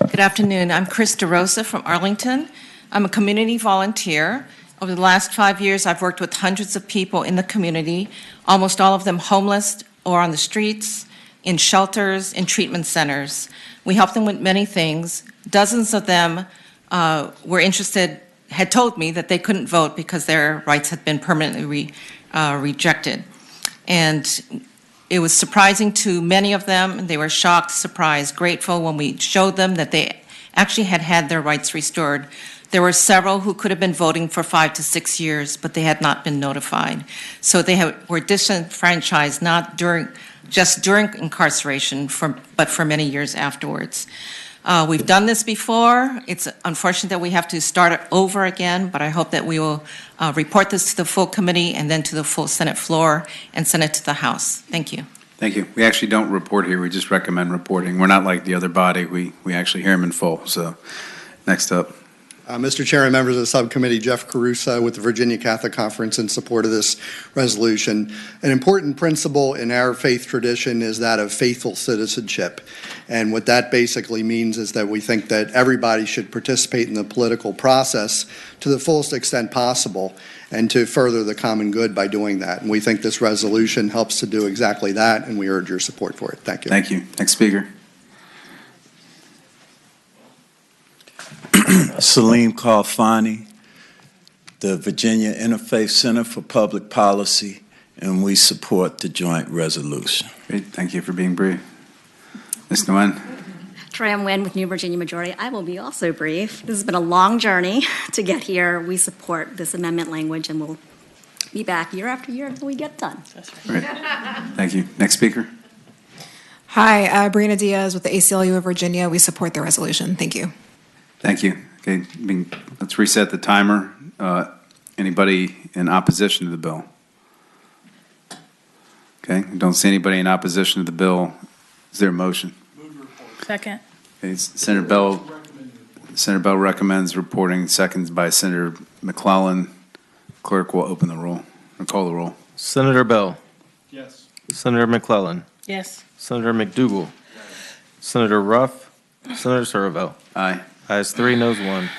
Speaker 21: Good afternoon. I'm Chris DeRosa from Arlington. I'm a community volunteer. Over the last 5 years, I've worked with hundreds of people in the community, almost all of them homeless or on the streets, in shelters, in treatment centers. We help them with many things. Dozens of them had told me that they couldn't vote because their rights had been permanently rejected. And it was surprising to many of them. They were shocked, surprised, grateful when we showed them that they actually had their rights restored. There were several who could have been voting for 5 to 6 years, but they had not been notified. So they were disenfranchised not just during incarceration, but for many years afterwards. We've done this before. It's unfortunate that we have to start it over again, but I hope that we will report this to the full committee and then to the full Senate floor and send it to the House. Thank you.
Speaker 2: Thank you. We actually don't report here. We just recommend reporting. We're not like the other body. We actually hear them in full. So next up.
Speaker 7: Mr. Chairman, members of the subcommittee, Jeff Caruso with the Virginia Catholic Conference in support of this resolution. An important principle in our faith tradition is that of faithful citizenship. And what that basically means is that we think that everybody should participate in the political process to the fullest extent possible and to further the common good by doing that. And we think this resolution helps to do exactly that, and we urge your support for it. Thank you.
Speaker 2: Thank you. Next speaker.
Speaker 22: Salim Kalfani, the Virginia Interfaith Center for Public Policy, and we support the joint resolution.
Speaker 2: Great. Thank you for being brief. Ms. Nguyen.
Speaker 20: Fram Wynn with New Virginia Majority. I will be also brief. This has been a long journey to get here. We support this amendment language, and we'll be back year after year until we get done.
Speaker 2: Great. Thank you. Next speaker.
Speaker 4: Hi, Brianna Diaz with the ACLU of Virginia. We support the resolution. Thank you.
Speaker 2: Thank you. Okay, let's reset the timer. Anybody in opposition to the bill? Okay, I don't see anybody in opposition to the bill. Is there a motion?
Speaker 3: Second.
Speaker 2: Okay, Senator Bell recommends reporting, seconds by Senator McClellan. Clerk will open the roll or call the roll.
Speaker 1: Senator Bell.
Speaker 15: Yes.
Speaker 1: Senator McClellan.
Speaker 3: Yes.
Speaker 1: Senator McDougal. Senator Ruff. Senator Servo.
Speaker 2: Aye.
Speaker 1: Ayes 3, noes 1.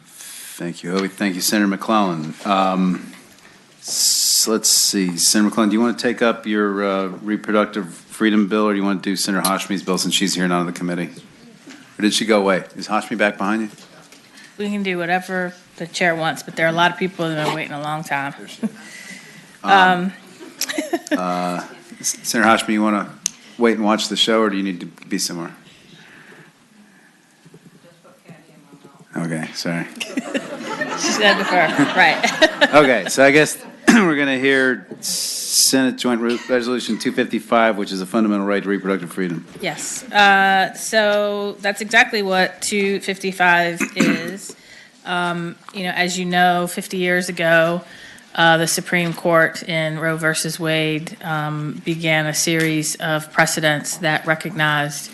Speaker 2: Thank you, Hobie. Thank you, Senator McClellan. Let's see, Senator McClellan, do you want to take up your reproductive freedom bill, or do you want to do Senator Hashmi's bill since she's here and not on the committee? Or did she go away? Is Hashmi back behind you?
Speaker 3: We can do whatever the chair wants, but there are a lot of people that have been waiting a long time.
Speaker 2: Senator Hashmi, you want to wait and watch the show, or do you need to be somewhere? Okay, sorry.
Speaker 3: She said before, right.
Speaker 2: Okay, so I guess we're going to hear Senate Joint Resolution 255, which is a fundamental right to reproductive freedom.
Speaker 3: Yes. So that's exactly what 255 is. As you know, 50 years ago, the Supreme Court in Roe versus Wade began a series of precedents that recognized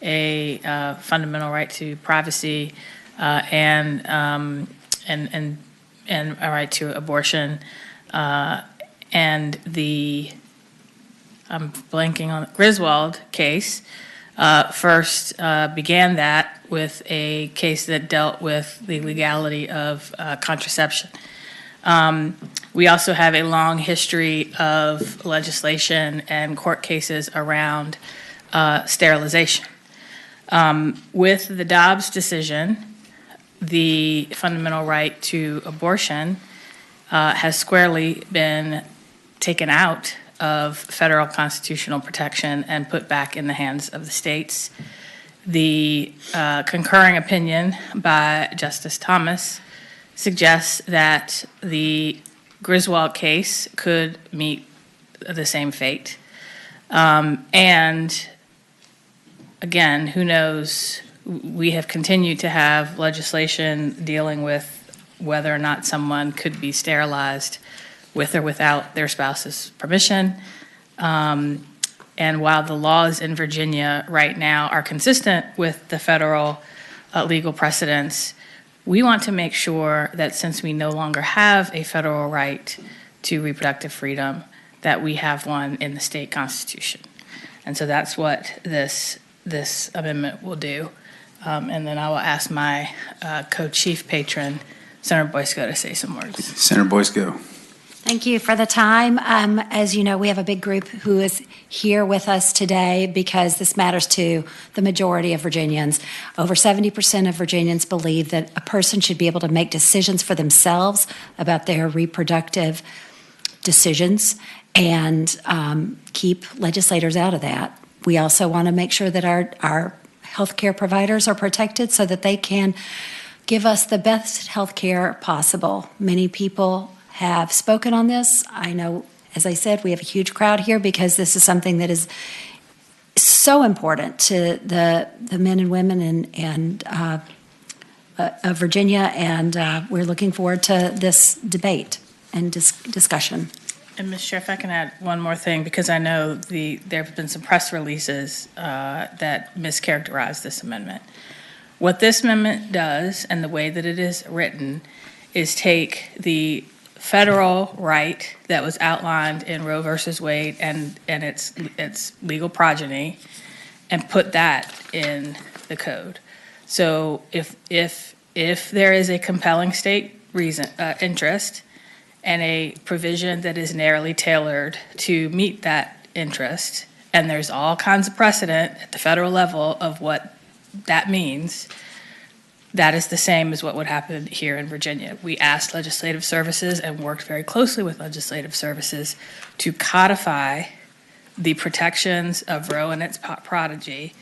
Speaker 3: a fundamental right to privacy and a right to abortion. And I'm blanking on the Griswold case, first began that with a case that dealt with the legality of contraception. We also have a long history of legislation and court cases around sterilization. With the Dobbs decision, the fundamental right to abortion has squarely been taken out of federal constitutional protection and put back in the hands of the states. The concurring opinion by Justice Thomas suggests that the Griswold case could meet the same fate. And again, who knows? We have continued to have legislation dealing with whether or not someone could be sterilized with or without their spouse's permission. And while the laws in Virginia right now are consistent with the federal legal precedents, we want to make sure that since we no longer have a federal right to reproductive freedom, that we have one in the state constitution. And so that's what this amendment will do. And then I will ask my co-chief patron, Senator Boysko, to say some words.
Speaker 2: Senator Boysko.
Speaker 20: Thank you for the time. As you know, we have a big group who is here with us today because this matters to the majority of Virginians. Over 70% of Virginians believe that a person should be able to make decisions for themselves about their reproductive decisions and keep legislators out of that. We also want to make sure that our healthcare providers are protected so that they can give us the best health care possible. Many people have spoken on this. I know, as I said, we have a huge crowd here because this is something that is so important to the men and women of Virginia, and we're looking forward to this debate and discussion.
Speaker 3: And Ms. Chair, if I can add one more thing, because I know there have been some press releases that mischaracterize this amendment. What this amendment does, and the way that it is written, is take the federal right that was outlined in Roe versus Wade and its legal progeny, and put that in the code. So if there is a compelling state interest and a provision that is narrowly tailored to meet that interest, and there's all kinds of precedent at the federal level of what that means, that is the same as what would happen here in Virginia. We asked legislative services and worked very closely with legislative services to codify the protections of Roe and its prodigy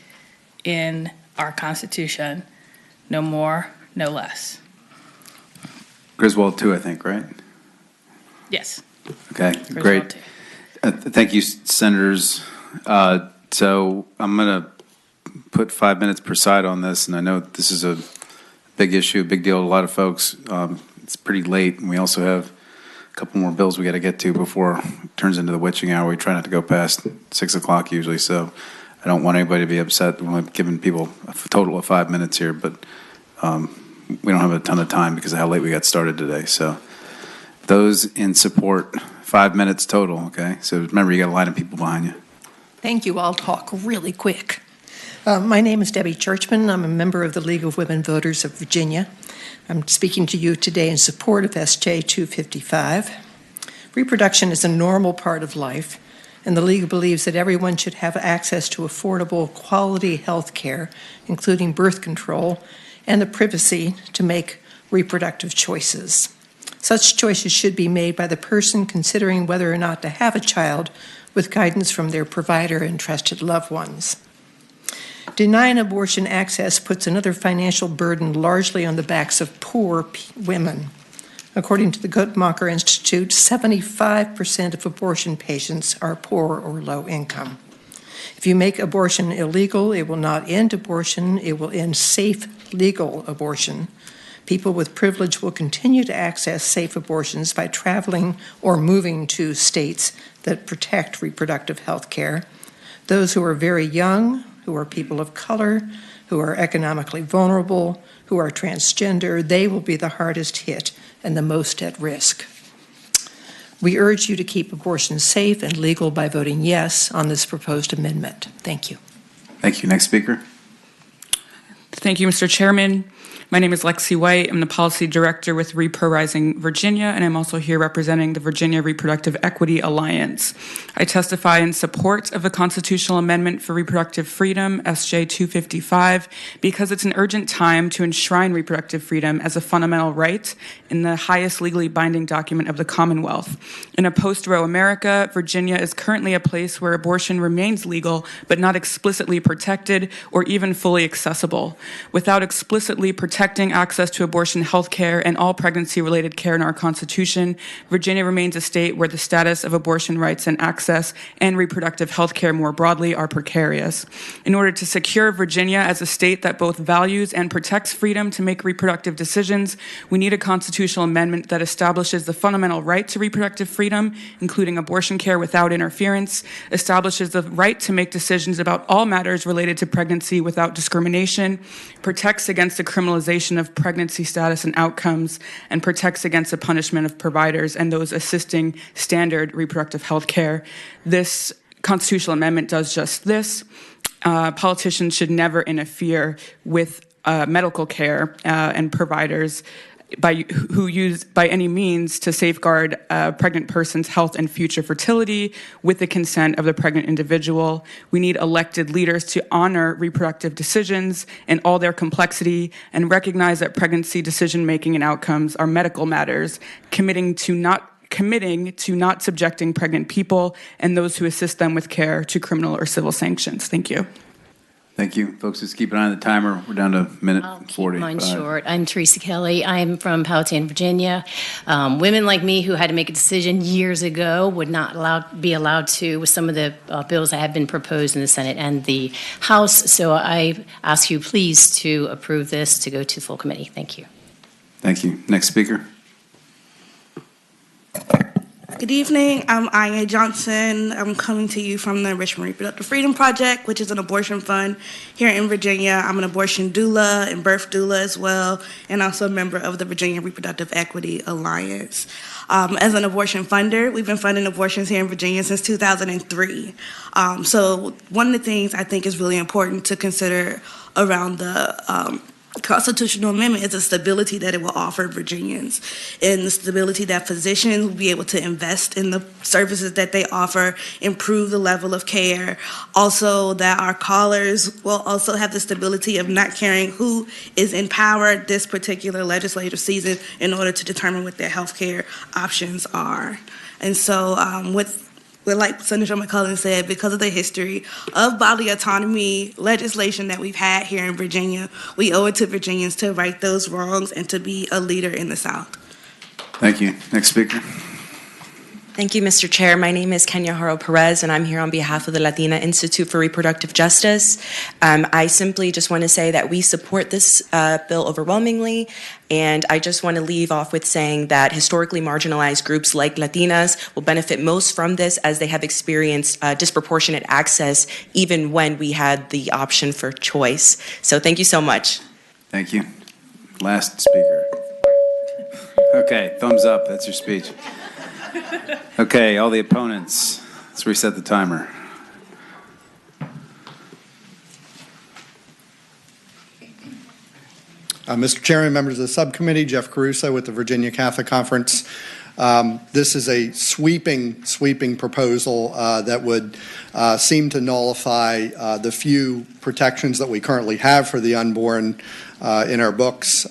Speaker 3: in our Constitution, no more, no less.
Speaker 2: Griswold too, I think, right?
Speaker 3: Yes.
Speaker 2: Okay,
Speaker 3: Griswold
Speaker 2: great.
Speaker 3: too.
Speaker 2: Thank you, Senators. So I'm going to put 5 minutes per side on this, and I know this is a big issue, a big deal to a lot of folks. It's pretty late, and we also have a couple more bills we got to get to before it turns into the witching hour. We try not to go past 6 o'clock usually, so I don't want anybody to be upset when I'm giving people a total of 5 minutes here, but we don't have a ton of time because of how late we got started today. So those in support, 5 minutes total, okay? So remember, you got a line of people behind you.
Speaker 8: Thank you. I'll talk really quick. My name is Debbie Churchman. I'm a member of the League of Women Voters of Virginia. I'm speaking to you today in support of SJ 255. Reproduction is a normal part of life, and the League believes that everyone should have access to affordable, quality health care, including birth control, and the privacy to make reproductive choices. Such choices should be made by the person considering whether or not to have a child, with guidance from their provider and trusted loved ones. Denying abortion access puts another financial burden largely on the backs of poor women. According to the Guttmacher Institute, 75% of abortion patients are poor or low income. If you make abortion illegal, it will not end abortion, it will end safe, legal abortion. People with privilege will continue to access safe abortions by traveling or moving to states that protect reproductive health care. Those who are very young, who are people of color, who are economically vulnerable, who are transgender, they will be the hardest hit and the most at risk. We urge you to keep abortion safe and legal by voting yes on this proposed amendment. Thank you.
Speaker 2: Thank you. Next speaker.
Speaker 9: Thank you, Mr. Chairman. My name is Lexi White. I'm the Policy Director with Repro Rising Virginia, and I'm also here representing the Virginia Reproductive Equity Alliance. I testify in support of the constitutional amendment for reproductive freedom, SJ 255, because it's an urgent time to enshrine reproductive freedom as a fundamental right in the highest legally binding document of the Commonwealth. In a post-Roe America, Virginia is currently a place where abortion remains legal, but not explicitly protected or even fully accessible. Without explicitly protecting access to abortion health care and all pregnancy-related care in our Constitution, Virginia remains a state where the status of abortion rights and access and reproductive health care more broadly are precarious. In order to secure Virginia as a state that both values and protects freedom to make reproductive decisions, we need a constitutional amendment that establishes the fundamental right to reproductive freedom, including abortion care without interference, establishes the right to make decisions about all matters related to pregnancy without discrimination, protects against the criminalization of pregnancy status and outcomes, and protects against the punishment of providers and those assisting standard reproductive health care. This constitutional amendment does just this. Politicians should never interfere with medical care and providers who use by any means to safeguard a pregnant person's health and future fertility with the consent of the pregnant individual. We need elected leaders to honor reproductive decisions and all their complexity and recognize that pregnancy decision-making and outcomes are medical matters, committing to not subjecting pregnant people and those who assist them with care to criminal or civil sanctions. Thank you.
Speaker 2: Thank you. Folks, just keep an eye on the timer. We're down to minute 40.
Speaker 23: Mine short. I'm Teresa Kelly. I'm from Powhatan, Virginia. Women like me who had to make a decision years ago would not be allowed to with some of the bills that have been proposed in the Senate and the House. So I ask you please to approve this to go to full committee. Thank you.
Speaker 2: Thank you. Next speaker.
Speaker 24: Good evening. I'm Aya Johnson. I'm coming to you from the Richmond Reproductive Freedom Project, which is an abortion fund here in Virginia. I'm an abortion doula and birth doula as well, and also a member of the Virginia Reproductive Equity Alliance. As an abortion funder, we've been funding abortions here in Virginia since 2003. So one of the things I think is really important to consider around the constitutional amendment is the stability that it will offer Virginians and the stability that physicians will be able to invest in the services that they offer, improve the level of care. Also that our callers will also have the stability of not caring who is in power this particular legislative season in order to determine what their health care options are. And so with but like Senator McCullen said, because of the history of bodily autonomy legislation that we've had here in Virginia, we owe it to Virginians to right those wrongs and to be a leader in the South.
Speaker 2: Thank you. Next speaker.
Speaker 5: Thank you, Mr. Chair. My name is Kenya Haro Perez, and I'm here on behalf of the Latina Institute for Reproductive Justice. I simply just want to say that we support this bill overwhelmingly, and I just want to leave off with saying that historically marginalized groups like Latinas will benefit most from this, as they have experienced disproportionate access even when we had the option for choice. So thank you so much.
Speaker 2: Thank you. Last speaker. Okay, thumbs up. That's your speech. Okay, all the opponents. Let's reset the timer.
Speaker 7: Mr. Chairman, members of the subcommittee, Jeff Caruso with the Virginia Catholic Conference. This is a sweeping proposal that would seem to nullify the few protections that we currently have for the unborn in our books.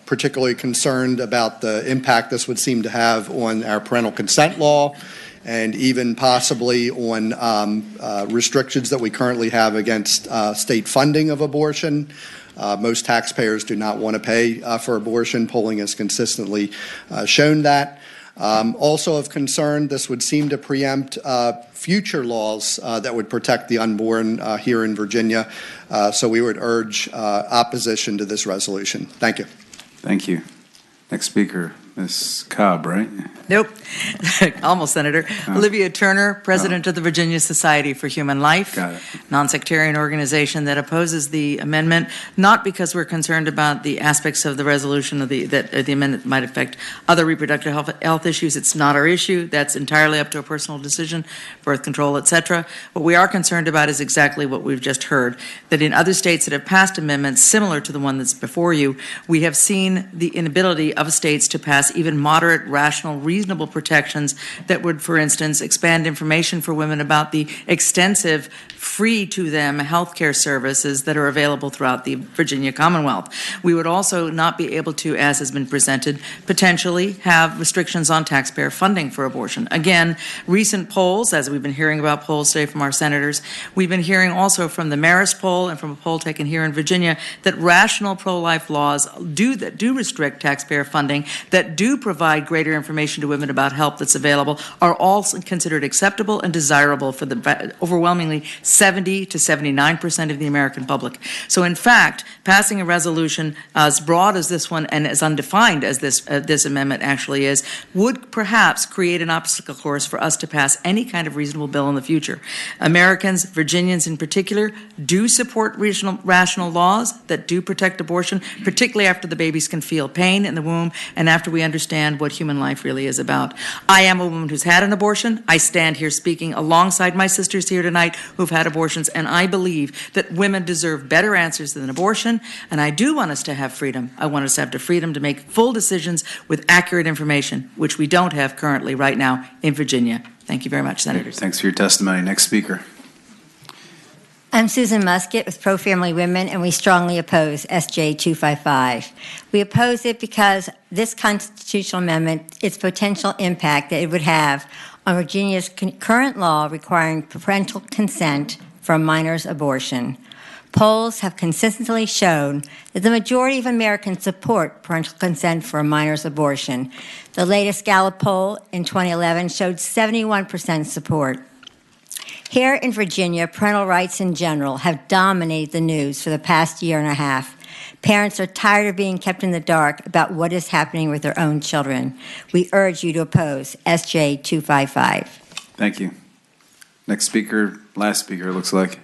Speaker 7: Particularly concerned about the impact this would seem to have on our parental consent law, and even possibly on restrictions that we currently have against state funding of abortion. Most taxpayers do not want to pay for abortion. Polling has consistently shown that. Also of concern, this would seem to preempt future laws that would protect the unborn here in Virginia. So we would urge opposition to this resolution. Thank you.
Speaker 2: Thank you. Next speaker, Ms. Cobb, right?
Speaker 10: Nope. Almost, Senator. Olivia Turner, President of the Virginia Society for Human Life.
Speaker 2: Got it.
Speaker 10: Non-sectarian organization that opposes the amendment, not because we're concerned about the aspects of the resolution of that the amendment might affect other reproductive health issues. It's not our issue. That's entirely up to a personal decision, birth control, etc. What we are concerned about is exactly what we've just heard, that in other states that have passed amendments similar to the one that's before you, we have seen the inability of states to pass even moderate, rational, reasonable protections that would, for instance, expand information for women about the extensive free to them health care services that are available throughout the Virginia Commonwealth. We would also not be able to, as has been presented, potentially have restrictions on taxpayer funding for abortion. Again, recent polls, as we've been hearing about polls today from our senators, we've been hearing also from the Marist poll and from a poll taken here in Virginia that rational pro-life laws that do restrict taxpayer funding, that do provide greater information to women about help that's available, are all considered acceptable and desirable for the overwhelmingly 70 to 79% of the American public. So in fact, passing a resolution as broad as this one and as undefined as this amendment actually is, would perhaps create an obstacle course for us to pass any kind of reasonable bill in the future. Americans, Virginians in particular, do support rational laws that do protect abortion, particularly after the babies can feel pain in the womb and after we understand what human life really is about. I am a woman who's had an abortion. I stand here speaking alongside my sisters here tonight who've had abortions, and I believe that women deserve better answers than abortion, and I do want us to have freedom. I want us to have the freedom to make full decisions with accurate information, which we don't have currently right now in Virginia. Thank you very much, Senators.
Speaker 2: Thanks for your testimony. Next speaker.
Speaker 12: I'm Susan Musket with Pro Family Women, and we strongly oppose SJ 255. We oppose it because this constitutional amendment, its potential impact that it would have on Virginia's current law requiring parental consent for a minor's abortion. Polls have consistently shown that the majority of Americans support parental consent for a minor's abortion. The latest Gallup poll in 2011 showed 71% support. Here in Virginia, parental rights in general have dominated the news for the past year and a half. Parents are tired of being kept in the dark about what is happening with their own children. We urge you to oppose SJ 255.
Speaker 2: Thank you. Next speaker, last speaker, looks like.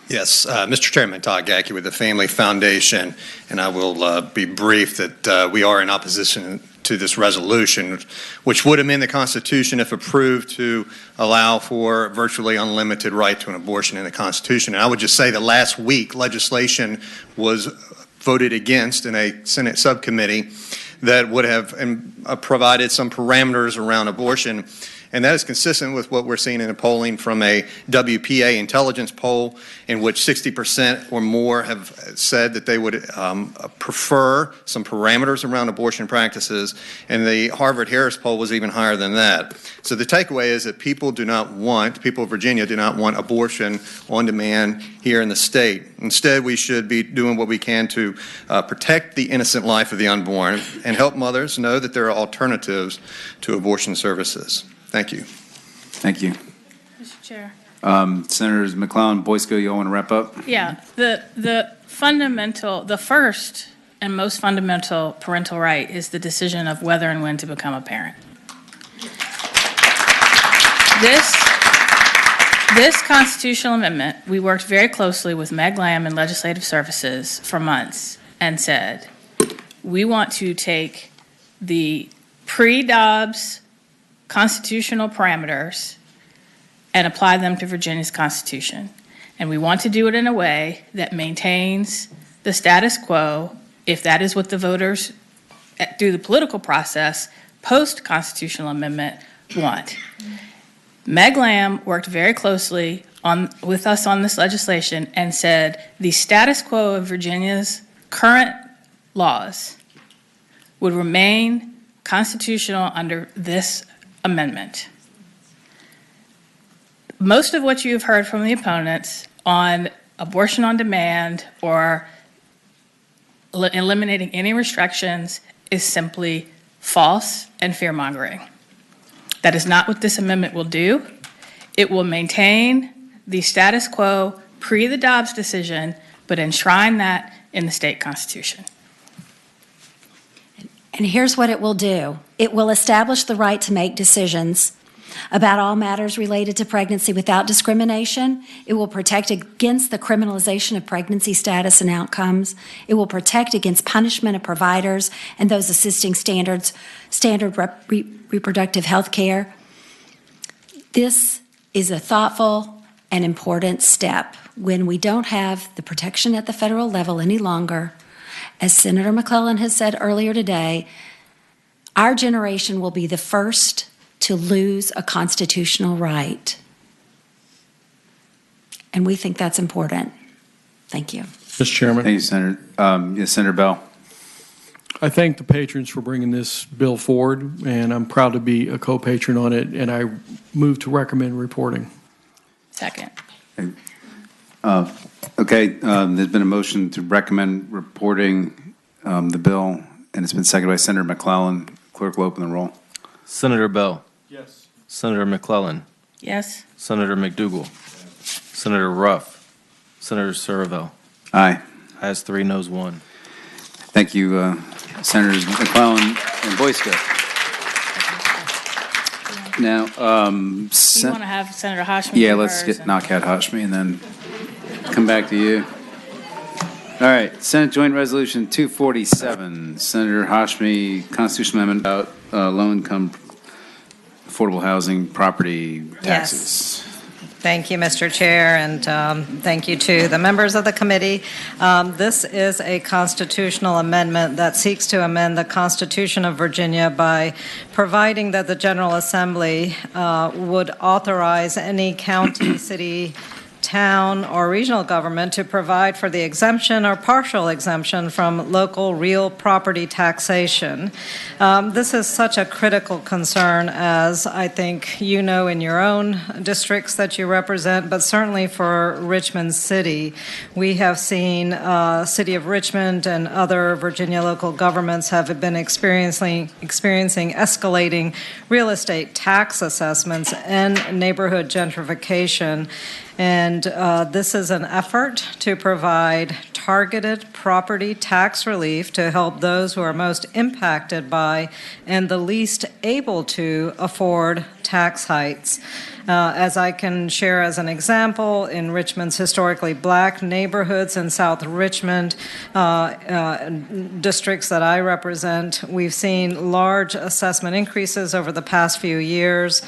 Speaker 14: Yes, Mr. Chairman, Todd Gackey with the Family Foundation, and I will be brief that we are in opposition to this resolution, which would amend the Constitution if approved to allow for virtually unlimited right to an abortion in the Constitution. And I would just say that last week legislation was voted against in a Senate subcommittee that would have provided some parameters around abortion. And that is consistent with what we're seeing in a polling from a WPA intelligence poll, in which 60% or more have said that they would prefer some parameters around abortion practices, and the Harvard-Harris poll was even higher than that. So the takeaway is that people of Virginia do not want abortion on demand here in the state. Instead, we should be doing what we can to protect the innocent life of the unborn and help mothers know that there are alternatives to abortion services. Thank you.
Speaker 2: Thank you.
Speaker 3: Mr. Chair.
Speaker 2: Senators McClellan, Boysko, you all want to wrap up?
Speaker 3: Yeah, the first and most fundamental parental right is the decision of whether and when to become a parent. This constitutional amendment, we worked very closely with Meg Lamb and Legislative Services for months and said, we want to take the pre-Dobbs constitutional parameters and apply them to Virginia's Constitution. And we want to do it in a way that maintains the status quo, if that is what the voters, through the political process, post-constitutional amendment, want. Meg Lamb worked very closely with us on this legislation and said the status quo of Virginia's current laws would remain constitutional under this amendment. Most of what you've heard from the opponents on abortion on demand or eliminating any restrictions is simply false and fear-mongering. That is not what this amendment will do. It will maintain the status quo pre the Dobbs decision, but enshrine that in the state constitution.
Speaker 20: And here's what it will do. It will establish the right to make decisions about all matters related to pregnancy without discrimination. It will protect against the criminalization of pregnancy status and outcomes. It will protect against punishment of providers and those assisting standard reproductive health care. This is a thoughtful and important step when we don't have the protection at the federal level any longer. As Senator McClellan has said earlier today, our generation will be the first to lose a constitutional right. And we think that's important. Thank you.
Speaker 15: Mr. Chairman.
Speaker 2: Thank you, Senator. Yes, Senator Bell.
Speaker 15: I thank the patrons for bringing this bill forward, and I'm proud to be a co-patron on it, and I move to recommend reporting.
Speaker 3: Second.
Speaker 2: There's been a motion to recommend reporting the bill, and it's been seconded by Senator McClellan. Clerk will open the roll.
Speaker 1: Senator Bell.
Speaker 15: Yes.
Speaker 1: Senator McClellan.
Speaker 3: Yes.
Speaker 1: Senator McDougal. Senator Ruff. Senator Surville.
Speaker 2: Aye.
Speaker 1: Ayes 3, noes 1.
Speaker 2: Thank you, Senators McClellan and Boysko. Now,
Speaker 3: you want to have Senator Hashmi?
Speaker 2: yeah, let's knock out Hashmi and then come back to you. All right, Senate Joint Resolution 247, Senator Hashmi, Constitutional Amendment about low-income affordable housing property taxes.
Speaker 11: Yes. Thank you, Mr. Chair, and thank you to the members of the committee. This is a constitutional amendment that seeks to amend the Constitution of Virginia by providing that the General Assembly would authorize any county, city, town, or regional government to provide for the exemption or partial exemption from local real property taxation. This is such a critical concern, as I think you know in your own districts that you represent, but certainly for Richmond City. We have seen City of Richmond and other Virginia local governments have been experiencing escalating real estate tax assessments and neighborhood gentrification. And this is an effort to provide targeted property tax relief to help those who are most impacted by and the least able to afford tax hikes. As I can share as an example, in Richmond's historically black neighborhoods in South Richmond, districts that I represent, we've seen large assessment increases over the past few years.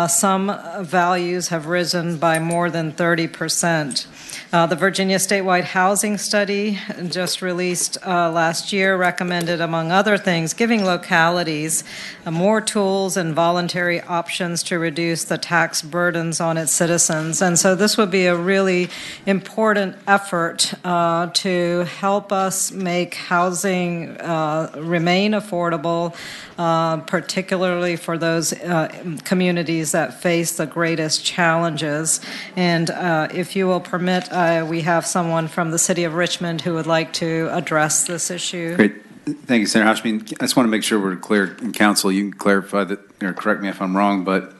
Speaker 11: Some values have risen by more than 30%. The Virginia Statewide Housing Study, just released last year, recommended, among other things, giving localities more tools and voluntary options to reduce the tax burdens on its citizens. And so this would be a really important effort to help us make housing remain affordable, particularly for those communities that face the greatest challenges. And if you will permit, we have someone from the City of Richmond who would like to address this issue.
Speaker 2: Great. Thank you, Senator Hashmi. I just want to make sure we're clear in council. You can clarify that, or correct me if I'm wrong, but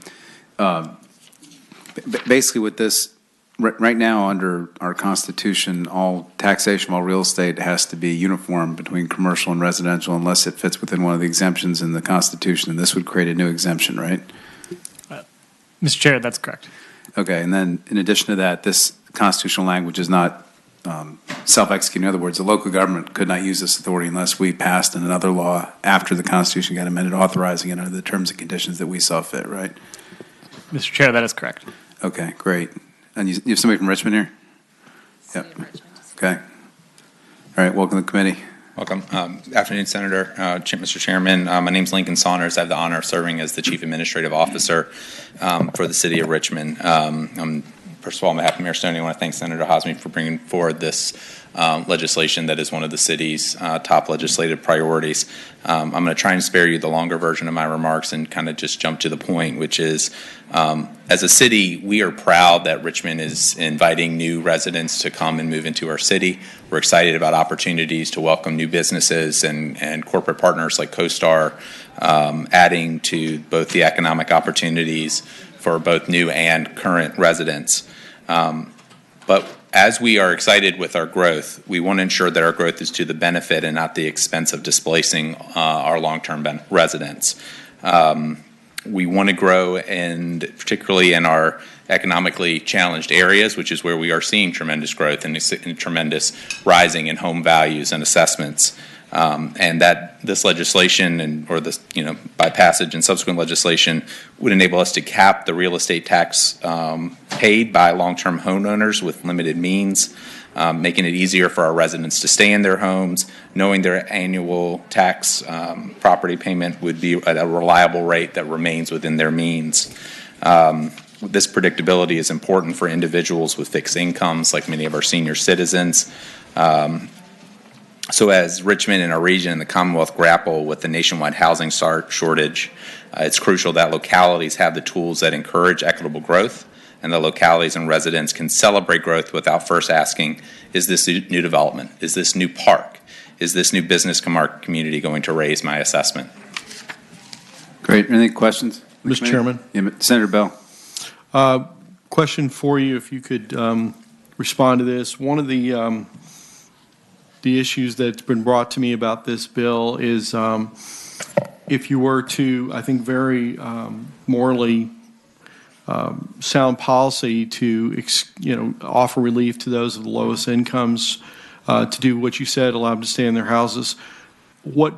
Speaker 2: basically with this, right now under our Constitution, all taxation of all real estate has to be uniform between commercial and residential unless it fits within one of the exemptions in the Constitution, and this would create a new exemption, right?
Speaker 13: Mr. Chair, that's correct.
Speaker 2: Okay, and then in addition to that, this constitutional language is not self-executing. In other words, the local government could not use this authority unless we passed another law after the Constitution got amended, authorizing it under the terms and conditions that we saw fit, right?
Speaker 13: Mr. Chair, that is correct.
Speaker 2: Okay, great. And you have somebody from Richmond here? Yep. Okay. All right, welcome to the committee.
Speaker 16: Welcome. Afternoon, Senator, Mr. Chairman. My name is Lincoln Saunders. I have the honor of serving as the Chief Administrative Officer for the City of Richmond. First of all, on behalf of Mayor Stoney, I want to thank Senator Hosmy for bringing forward this legislation that is one of the city's top legislative priorities. I'm going to try and spare you the longer version of my remarks and kind of just jump to the point, which is, as a city, we are proud that Richmond is inviting new residents to come and move into our city. We're excited about opportunities to welcome new businesses and corporate partners like CoStar, adding to both the economic opportunities for both new and current residents. But as we are excited with our growth, we want to ensure that our growth is to the benefit and not the expense of displacing our long-term residents. We want to grow, and particularly in our economically challenged areas, which is where we are seeing tremendous growth and tremendous rising in home values and assessments. And that this legislation or this, by passage and subsequent legislation would enable us to cap the real estate tax paid by long-term homeowners with limited means, making it easier for our residents to stay in their homes, knowing their annual tax property payment would be at a reliable rate that remains within their means. This predictability is important for individuals with fixed incomes, like many of our senior citizens. So as Richmond and our region and the Commonwealth grapple with the nationwide housing shortage, it's crucial that localities have the tools that encourage equitable growth, and the localities and residents can celebrate growth without first asking, is this new development? Is this new park? Is this new business community going to raise my assessment?
Speaker 2: Great. Any questions?
Speaker 15: Mr. Chairman?
Speaker 2: Yeah, Senator Bell.
Speaker 15: Question for you, if you could respond to this. One of the issues that's been brought to me about this bill is if you were to, I think, very morally sound policy to, offer relief to those of the lowest incomes, to do what you said, allow them to stay in their houses. What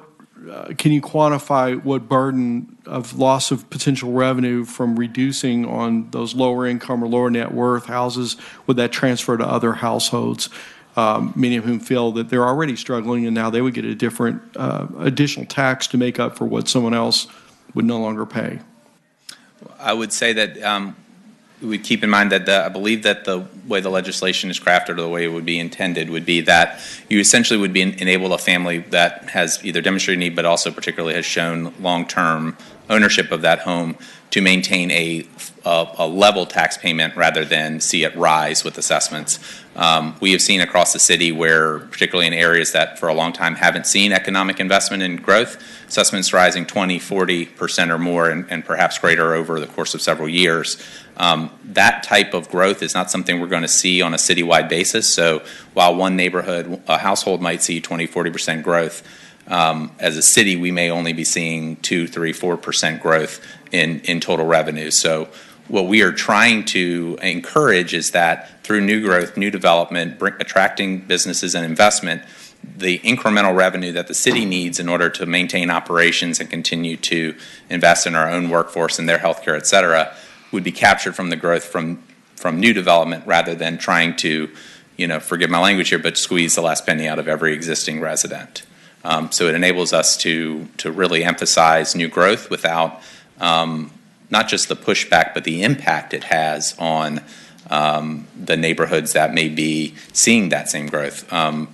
Speaker 15: can you quantify what burden of loss of potential revenue from reducing on those lower income or lower net worth houses would that transfer to other households? Many of whom feel that they're already struggling, and now they would get a different additional tax to make up for what someone else would no longer pay.
Speaker 16: I would say that we keep in mind that I believe that the way the legislation is crafted or the way it would be intended would be that you essentially would be enable a family that has either demonstrated need but also particularly has shown long-term ownership of that home to maintain a level tax payment rather than see it rise with assessments. We have seen across the city where, particularly in areas that for a long time haven't seen economic investment and growth, assessments rising 20, 40% or more and perhaps greater over the course of several years. That type of growth is not something we're going to see on a citywide basis. So while one neighborhood, a household might see 20, 40% growth, as a city, we may only be seeing 2, 3, 4% growth in total revenue. So what we are trying to encourage is that through new growth, new development, attracting businesses and investment, the incremental revenue that the city needs in order to maintain operations and continue to invest in our own workforce and their healthcare, et cetera, would be captured from the growth from new development rather than trying to forgive my language here, but squeeze the last penny out of every existing resident. So it enables us to really emphasize new growth without not just the pushback, but the impact it has on the neighborhoods that may be seeing that same growth.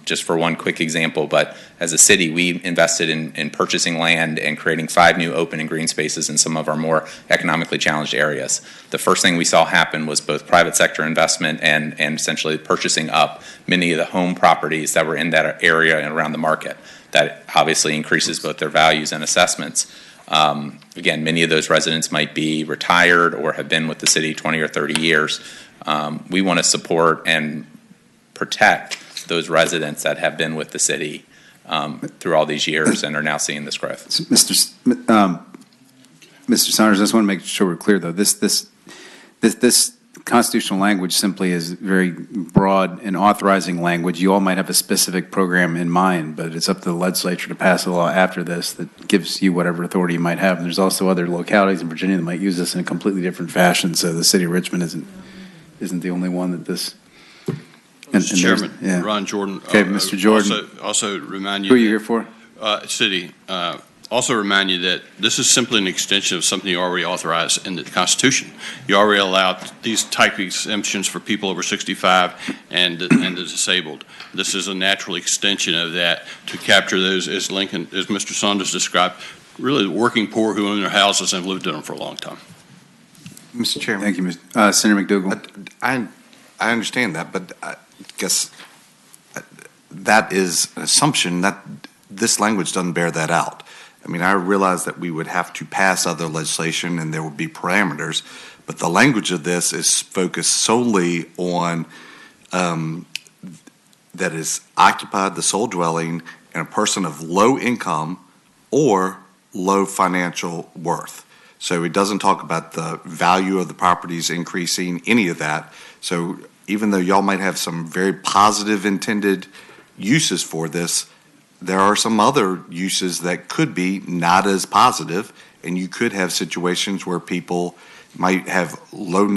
Speaker 16: Just for one quick example, but as a city, we invested in purchasing land and creating 5 new open and green spaces in some of our more economically challenged areas. The first thing we saw happen was both private sector investment and essentially purchasing up many of the home properties that were in that area and around the market. That obviously increases both their values and assessments. Again, many of those residents might be retired or have been with the city 20 or 30 years. We want to support and protect those residents that have been with the city through all these years and are now seeing this growth.
Speaker 2: Mr. Saunders, I just want to make sure we're clear, though. This constitutional language simply is very broad and authorizing language. You all might have a specific program in mind, but it's up to the legislature to pass a law after this that gives you whatever authority you might have. And there's also other localities in Virginia that might use this in a completely different fashion. So the city of Richmond isn't the only one that this.
Speaker 6: Mr. Chairman,
Speaker 2: yeah.
Speaker 6: Ron Jordan.
Speaker 2: Okay, Mr. Jordan.
Speaker 6: Also remind you.
Speaker 2: Who are you here for?
Speaker 6: City. Also remind you that this is simply an extension of something you already authorized in the Constitution. You already allowed these type exemptions for people over 65 and the disabled. This is a natural extension of that to capture those, as Mr. Saunders described, really the working poor who own their houses and have lived in them for a long time.
Speaker 17: Mr. Chairman.
Speaker 2: Thank you, Senator McDougall.
Speaker 17: I understand that, but I guess that is an assumption that this language doesn't bear that out. I mean, I realize that we would have to pass other legislation and there would be parameters, but the language of this is focused solely on that is occupied, the sole dwelling, and a person of low income or low financial worth. So it doesn't talk about the value of the properties increasing, any of that. So even though y'all might have some very positive intended uses for this, there are some other uses that could be not as positive, and you could have situations where people might have low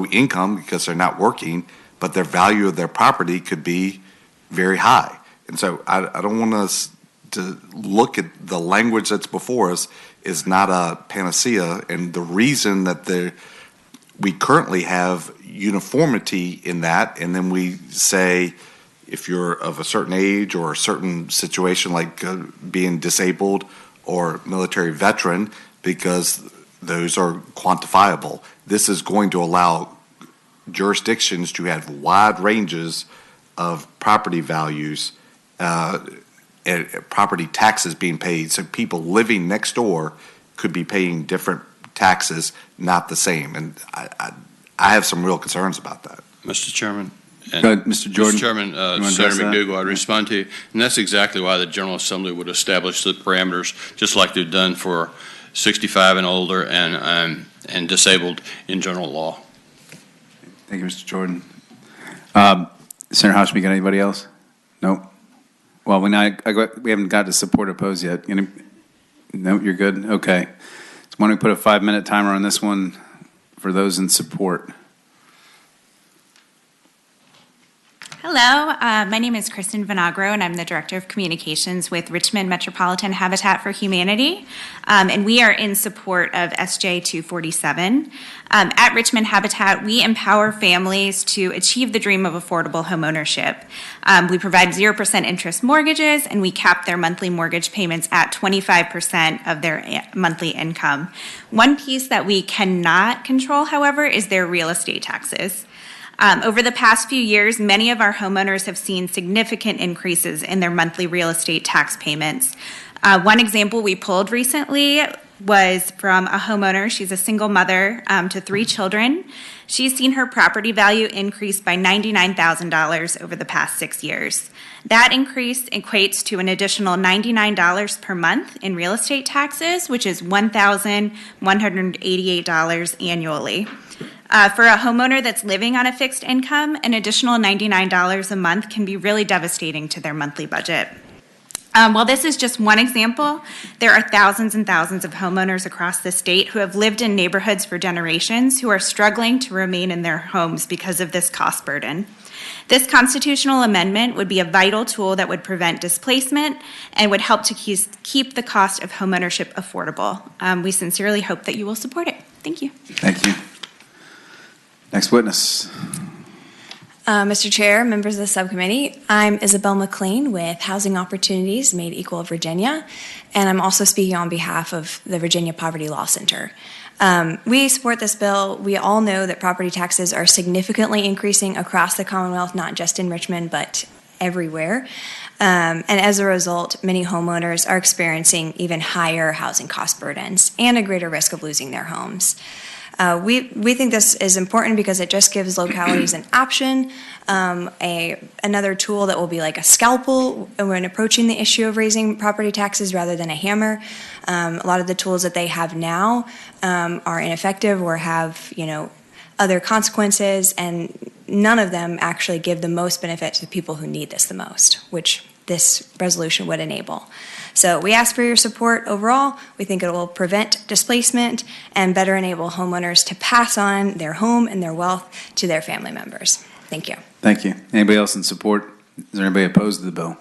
Speaker 17: income because they're not working, but their value of their property could be very high. And so I don't want us to look at the language that's before us is not a panacea, and the reason that we currently have uniformity in that, and then we say if you're of a certain age or a certain situation like being disabled or military veteran, because those are quantifiable. This is going to allow jurisdictions to have wide ranges of property values and property taxes being paid. So people living next door could be paying different taxes, not the same. And I have some real concerns about that.
Speaker 6: Mr. Chairman.
Speaker 2: Go ahead, Mr. Jordan.
Speaker 6: Mr. Chairman, Senator McDougall, I'd respond to you. And that's exactly why the General Assembly would establish the parameters, just like they've done for 65 and older and disabled in general law.
Speaker 2: Thank you, Mr. Jordan. Senator House, we got anybody else? No? Well, we haven't got to support or oppose yet. No, you're good? Okay. So why don't we put a 5-minute timer on this one for those in support?
Speaker 18: Hello, my name is Kristen Vinagro, and I'm the Director of Communications with Richmond Metropolitan Habitat for Humanity, and we are in support of SJ 247. At Richmond Habitat, we empower families to achieve the dream of affordable homeownership. We provide 0% interest mortgages, and we cap their monthly mortgage payments at 25% of their monthly income. One piece that we cannot control, however, is their real estate taxes. Over the past few years, many of our homeowners have seen significant increases in their monthly real estate tax payments. One example we pulled recently was from a homeowner. She's a single mother to 3 children. She's seen her property value increase by $99,000 over the past 6 years. That increase equates to an additional $99 per month in real estate taxes, which is $1,188 annually. For a homeowner that's living on a fixed income, an additional $99 a month can be really devastating to their monthly budget. While this is just one example, there are thousands and thousands of homeowners across the state who have lived in neighborhoods for generations who are struggling to remain in their homes because of this cost burden. This constitutional amendment would be a vital tool that would prevent displacement and would help to keep the cost of homeownership affordable. We sincerely hope that you will support it. Thank you.
Speaker 2: Thank you. Next witness.
Speaker 4: Mr. Chair, members of the subcommittee, I'm Isabel McLean with Housing Opportunities Made Equal of Virginia, and I'm also speaking on behalf of the Virginia Poverty Law Center. We support this bill. We all know that property taxes are significantly increasing across the Commonwealth, not just in Richmond, but everywhere. And as a result, many homeowners are experiencing even higher housing cost burdens and a greater risk of losing their homes. We think this is important because it just gives localities an option, another tool that will be like a scalpel when approaching the issue of raising property taxes rather than a hammer. A lot of the tools that they have now are ineffective or have, other consequences, and none of them actually give the most benefit to the people who need this the most, which this resolution would enable. So we ask for your support overall. We think it will prevent displacement and better enable homeowners to pass on their home and their wealth to their family members. Thank you.
Speaker 2: Thank you. Anybody else in support? Is there anybody opposed to the bill?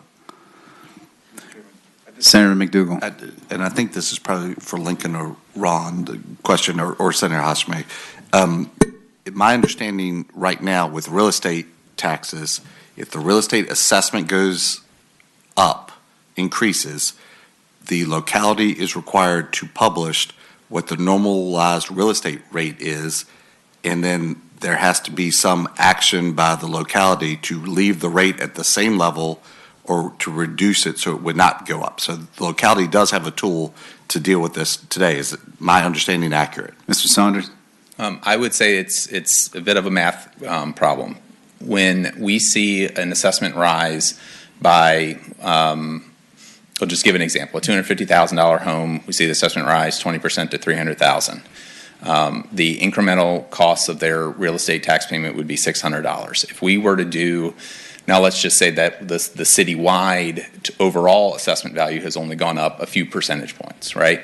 Speaker 2: Senator McDougal.
Speaker 17: And I think this is probably for Lincoln or Ron, the question, or Senator Hashmi. My understanding right now with real estate taxes, if the real estate assessment goes up, increases, the locality is required to publish what the normalized real estate rate is, and then there has to be some action by the locality to leave the rate at the same level or to reduce it so it would not go up. So the locality does have a tool to deal with this today. Is my understanding accurate?
Speaker 2: Mr. Saunders?
Speaker 16: I would say it's a bit of a math problem. When we see an assessment rise by, I'll just give an example, a $250,000 home, we see the assessment rise 20% to $300,000. The incremental cost of their real estate tax payment would be $600. If we were to do, now let's just say that the citywide overall assessment value has only gone up a few percentage points, right?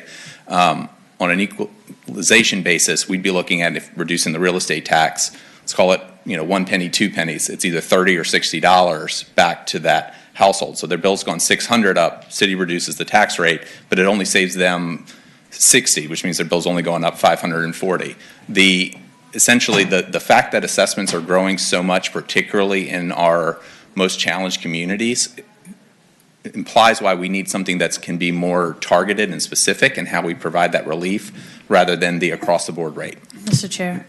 Speaker 16: On an equalization basis, we'd be looking at if reducing the real estate tax, let's call it 1 penny, 2 pennies. It's either $30 or $60 back to that household. So their bill's gone $600 up. City reduces the tax rate, but it only saves them $60, which means their bill's only going up $540. Essentially, the fact that assessments are growing so much, particularly in our most challenged communities, implies why we need something that can be more targeted and specific in how we provide that relief rather than the across-the-board rate.
Speaker 3: Mr. Chair.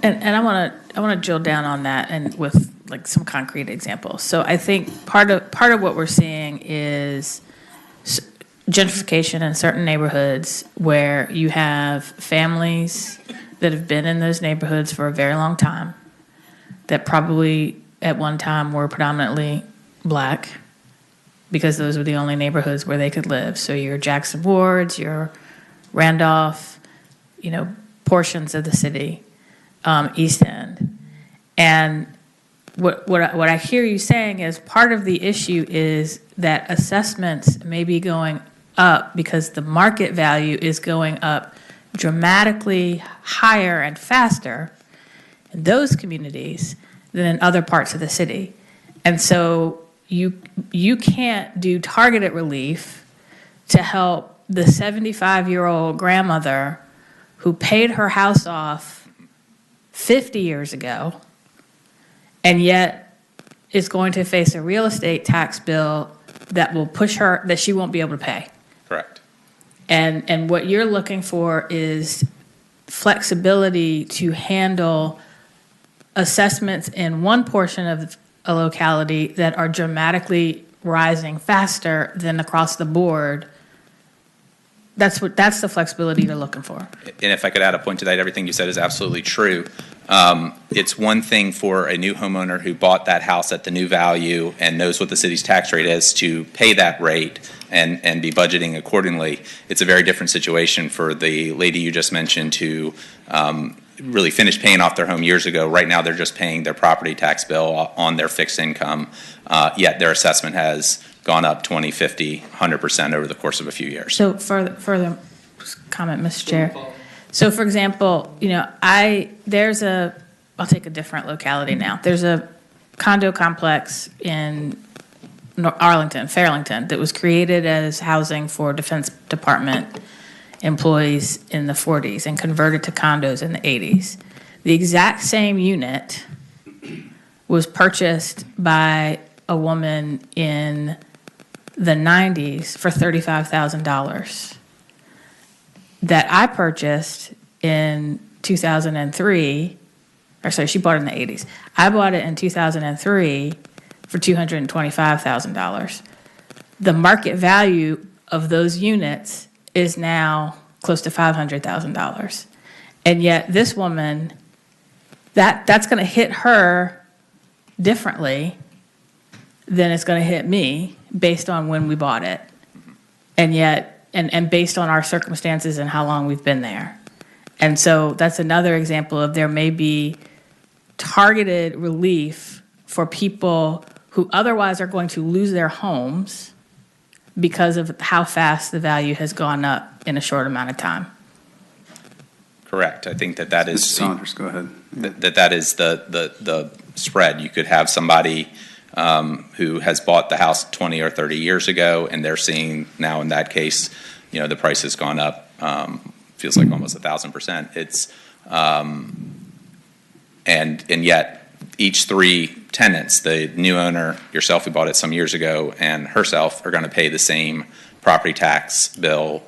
Speaker 3: And I want to drill down on that and with like some concrete examples. So I think part of what we're seeing is gentrification in certain neighborhoods where you have families that have been in those neighborhoods for a very long time that probably at one time were predominantly black because those were the only neighborhoods where they could live. So your Jackson Wards, your Randolph, portions of the city, East End. And what I hear you saying is part of the issue is that assessments may be going up because the market value is going up dramatically higher and faster in those communities than in other parts of the city. And so you can't do targeted relief to help the 75-year-old grandmother who paid her house off 50 years ago and yet is going to face a real estate tax bill that will push her, that she won't be able to pay.
Speaker 16: Correct.
Speaker 3: And what you're looking for is flexibility to handle assessments in one portion of a locality that are dramatically rising faster than across the board. That's the flexibility you're looking for.
Speaker 16: And if I could add a point to that, everything you said is absolutely true. It's one thing for a new homeowner who bought that house at the new value and knows what the city's tax rate is to pay that rate and be budgeting accordingly. It's a very different situation for the lady you just mentioned who really finished paying off their home years ago. Right now they're just paying their property tax bill on their fixed income, yet their assessment has gone up 20, 50, 100% over the course of a few years.
Speaker 3: So further comment, Mr. Chair. So for example, there's a I'll take a different locality now. There's a condo complex in Arlington, Fairlington, that was created as housing for Defense Department employees in the 40s and converted to condos in the 80s. The exact same unit was purchased by a woman in the 90s for $35,000 that I purchased in 2003, or sorry, she bought it in the 80s. I bought it in 2003 for $225,000. The market value of those units is now close to $500,000. And yet this woman, that's going to hit her differently than it's going to hit me based on when we bought it. And yet, and based on our circumstances and how long we've been there. And so that's another example of there may be targeted relief for people who otherwise are going to lose their homes because of how fast the value has gone up in a short amount of time.
Speaker 16: Correct. I think that is
Speaker 2: Mr. Saunders, go ahead.
Speaker 16: That is the spread. You could have somebody who has bought the house 20 or 30 years ago, and they're seeing now in that case, the price has gone up. Feels like almost 1,000%. It's and yet each three tenants, the new owner, yourself who bought it some years ago, and herself are going to pay the same property tax bill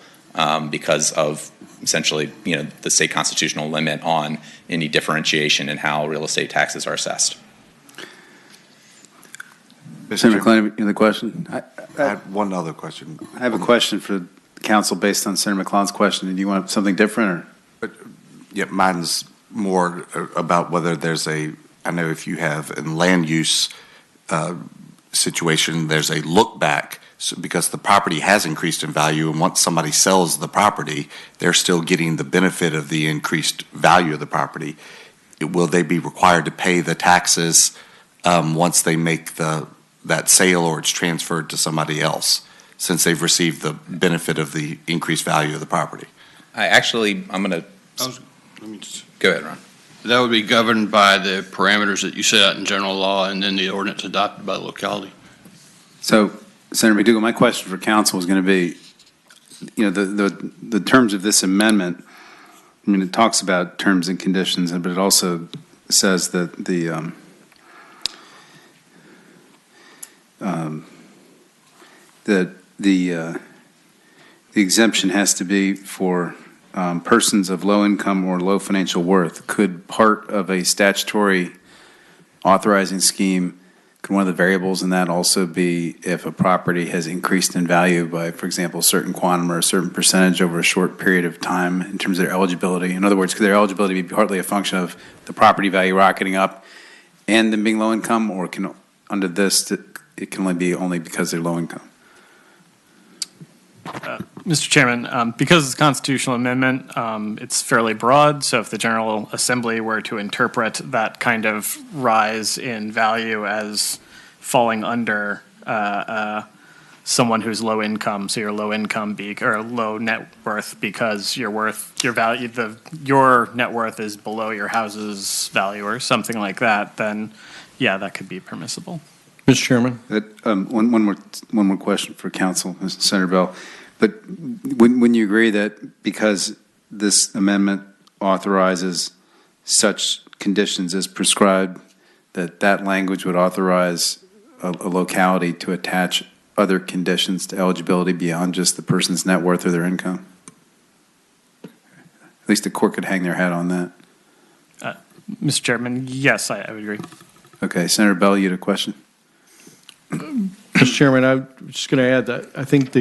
Speaker 16: because of essentially, the state constitutional limit on any differentiation in how real estate taxes are assessed.
Speaker 2: Senator McClain, you have a question?
Speaker 17: I had one other question.
Speaker 2: I have a question for the council based on Senator McClellan's question. Do you want something different?
Speaker 17: Yeah, mine's more about whether there's I know if you have in land use situation, there's a look back because the property has increased in value, and once somebody sells the property, they're still getting the benefit of the increased value of the property. Will they be required to pay the taxes once they make that sale or it's transferred to somebody else, since they've received the benefit of the increased value of the property?
Speaker 16: I'm going to go ahead, Ron.
Speaker 6: That would be governed by the parameters that you set out in general law and then the ordinance adopted by the locality.
Speaker 2: So, Senator McDougall, my question for council is going to be, the terms of this amendment, it talks about terms and conditions, but it also says that the exemption has to be for persons of low income or low financial worth. Could part of a statutory authorizing scheme, could one of the variables in that also be if a property has increased in value by, for example, a certain quantum or a certain percentage over a short period of time in terms of their eligibility? In other words, could their eligibility be partly a function of the property value rocketing up and them being low income, or can under this it can only because they're low income?
Speaker 13: Mr. Chairman, because it's a constitutional amendment, it's fairly broad. So if the General Assembly were to interpret that kind of rise in value as falling under someone who's low income, so you're low income or low net worth because your net worth is below your house's value or something like that, then yeah, that could be permissible.
Speaker 15: Mr. Chairman,
Speaker 2: one more question for council, Senator Bell. But wouldn't you agree that because this amendment authorizes such conditions as prescribed, that language would authorize a locality to attach other conditions to eligibility beyond just the person's net worth or their income? At least the court could hang their hat on that.
Speaker 13: Mr. Chairman, yes, I would agree.
Speaker 2: Okay, Senator Bell, you had a question?
Speaker 15: Mr. Chairman, I was just going to add that I think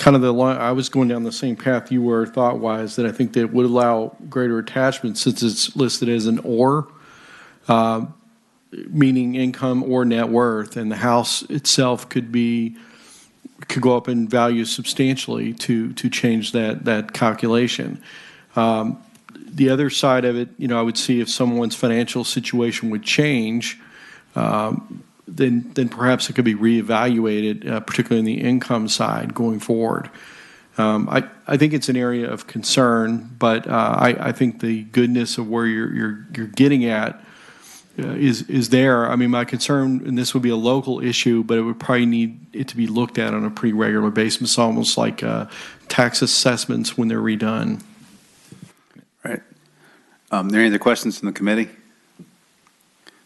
Speaker 15: I was going down the same path you were thought-wise, that I think that would allow greater attachment since it's listed as an or, meaning income or net worth, and the house itself could go up in value substantially to change that calculation. The other side of it, I would see if someone's financial situation would change, then perhaps it could be reevaluated, particularly on the income side going forward. I think it's an area of concern, but I think the goodness of where you're getting at is there. I mean, my concern, and this would be a local issue, but it would probably need it to be looked at on a pretty regular basis, almost like tax assessments when they're redone.
Speaker 2: Right. Are there any other questions from the committee?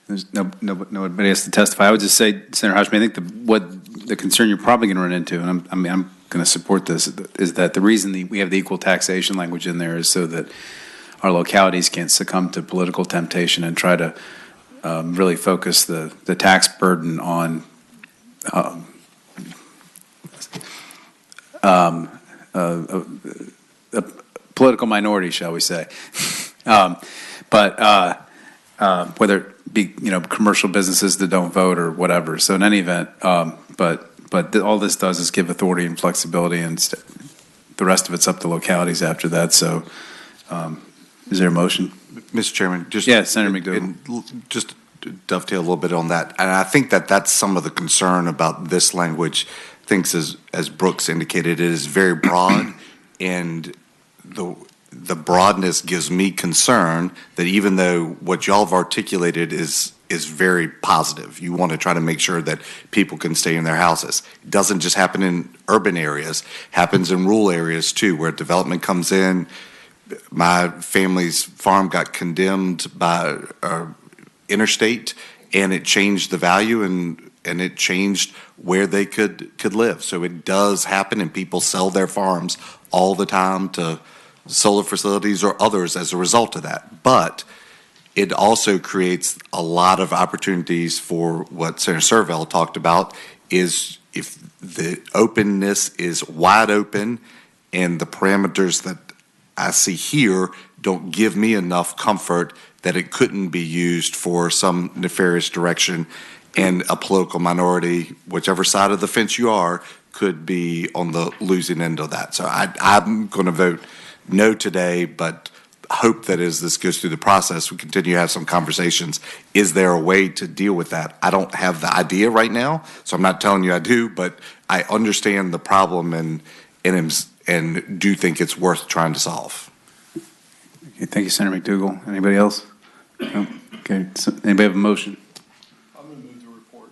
Speaker 2: There's nobody has to testify. I would just say, Senator Hashmi, I think what the concern you're probably going to run into, and I'm going to support this, is that the reason we have the equal taxation language in there is so that our localities can't succumb to political temptation and try to really focus the tax burden on a political minority, shall we say. But whether it be, commercial businesses that don't vote or whatever. So in any event, but all this does is give authority and flexibility, and the rest of it's up to localities after that. So is there a motion?
Speaker 17: Mr. Chairman,
Speaker 2: Senator McDougal.
Speaker 17: Just to dovetail a little bit on that, and I think that's some of the concern about this language. Thinks as Brooks indicated, it is very broad, and the broadness gives me concern that even though what y'all have articulated is very positive, you want to try to make sure that people can stay in their houses. It doesn't just happen in urban areas, happens in rural areas too, where development comes in. My family's farm got condemned by interstate, and it changed the value and it changed where they could live. So it does happen, and people sell their farms all the time to solar facilities or others as a result of that. But it also creates a lot of opportunities for what Senator Servell talked about, is if the openness is wide open and the parameters that I see here don't give me enough comfort that it couldn't be used for some nefarious direction, and a political minority, whichever side of the fence you are, could be on the losing end of that. So I'm going to vote no today, but hope that as this goes through the process, we continue to have some conversations. Is there a way to deal with that? I don't have the idea right now, so I'm not telling you I do, but I understand the problem and do think it's worth trying to solve.
Speaker 2: Okay, thank you, Senator McDougal. Anybody else? No? Okay, so anybody have a motion?
Speaker 15: I'm going to move the report.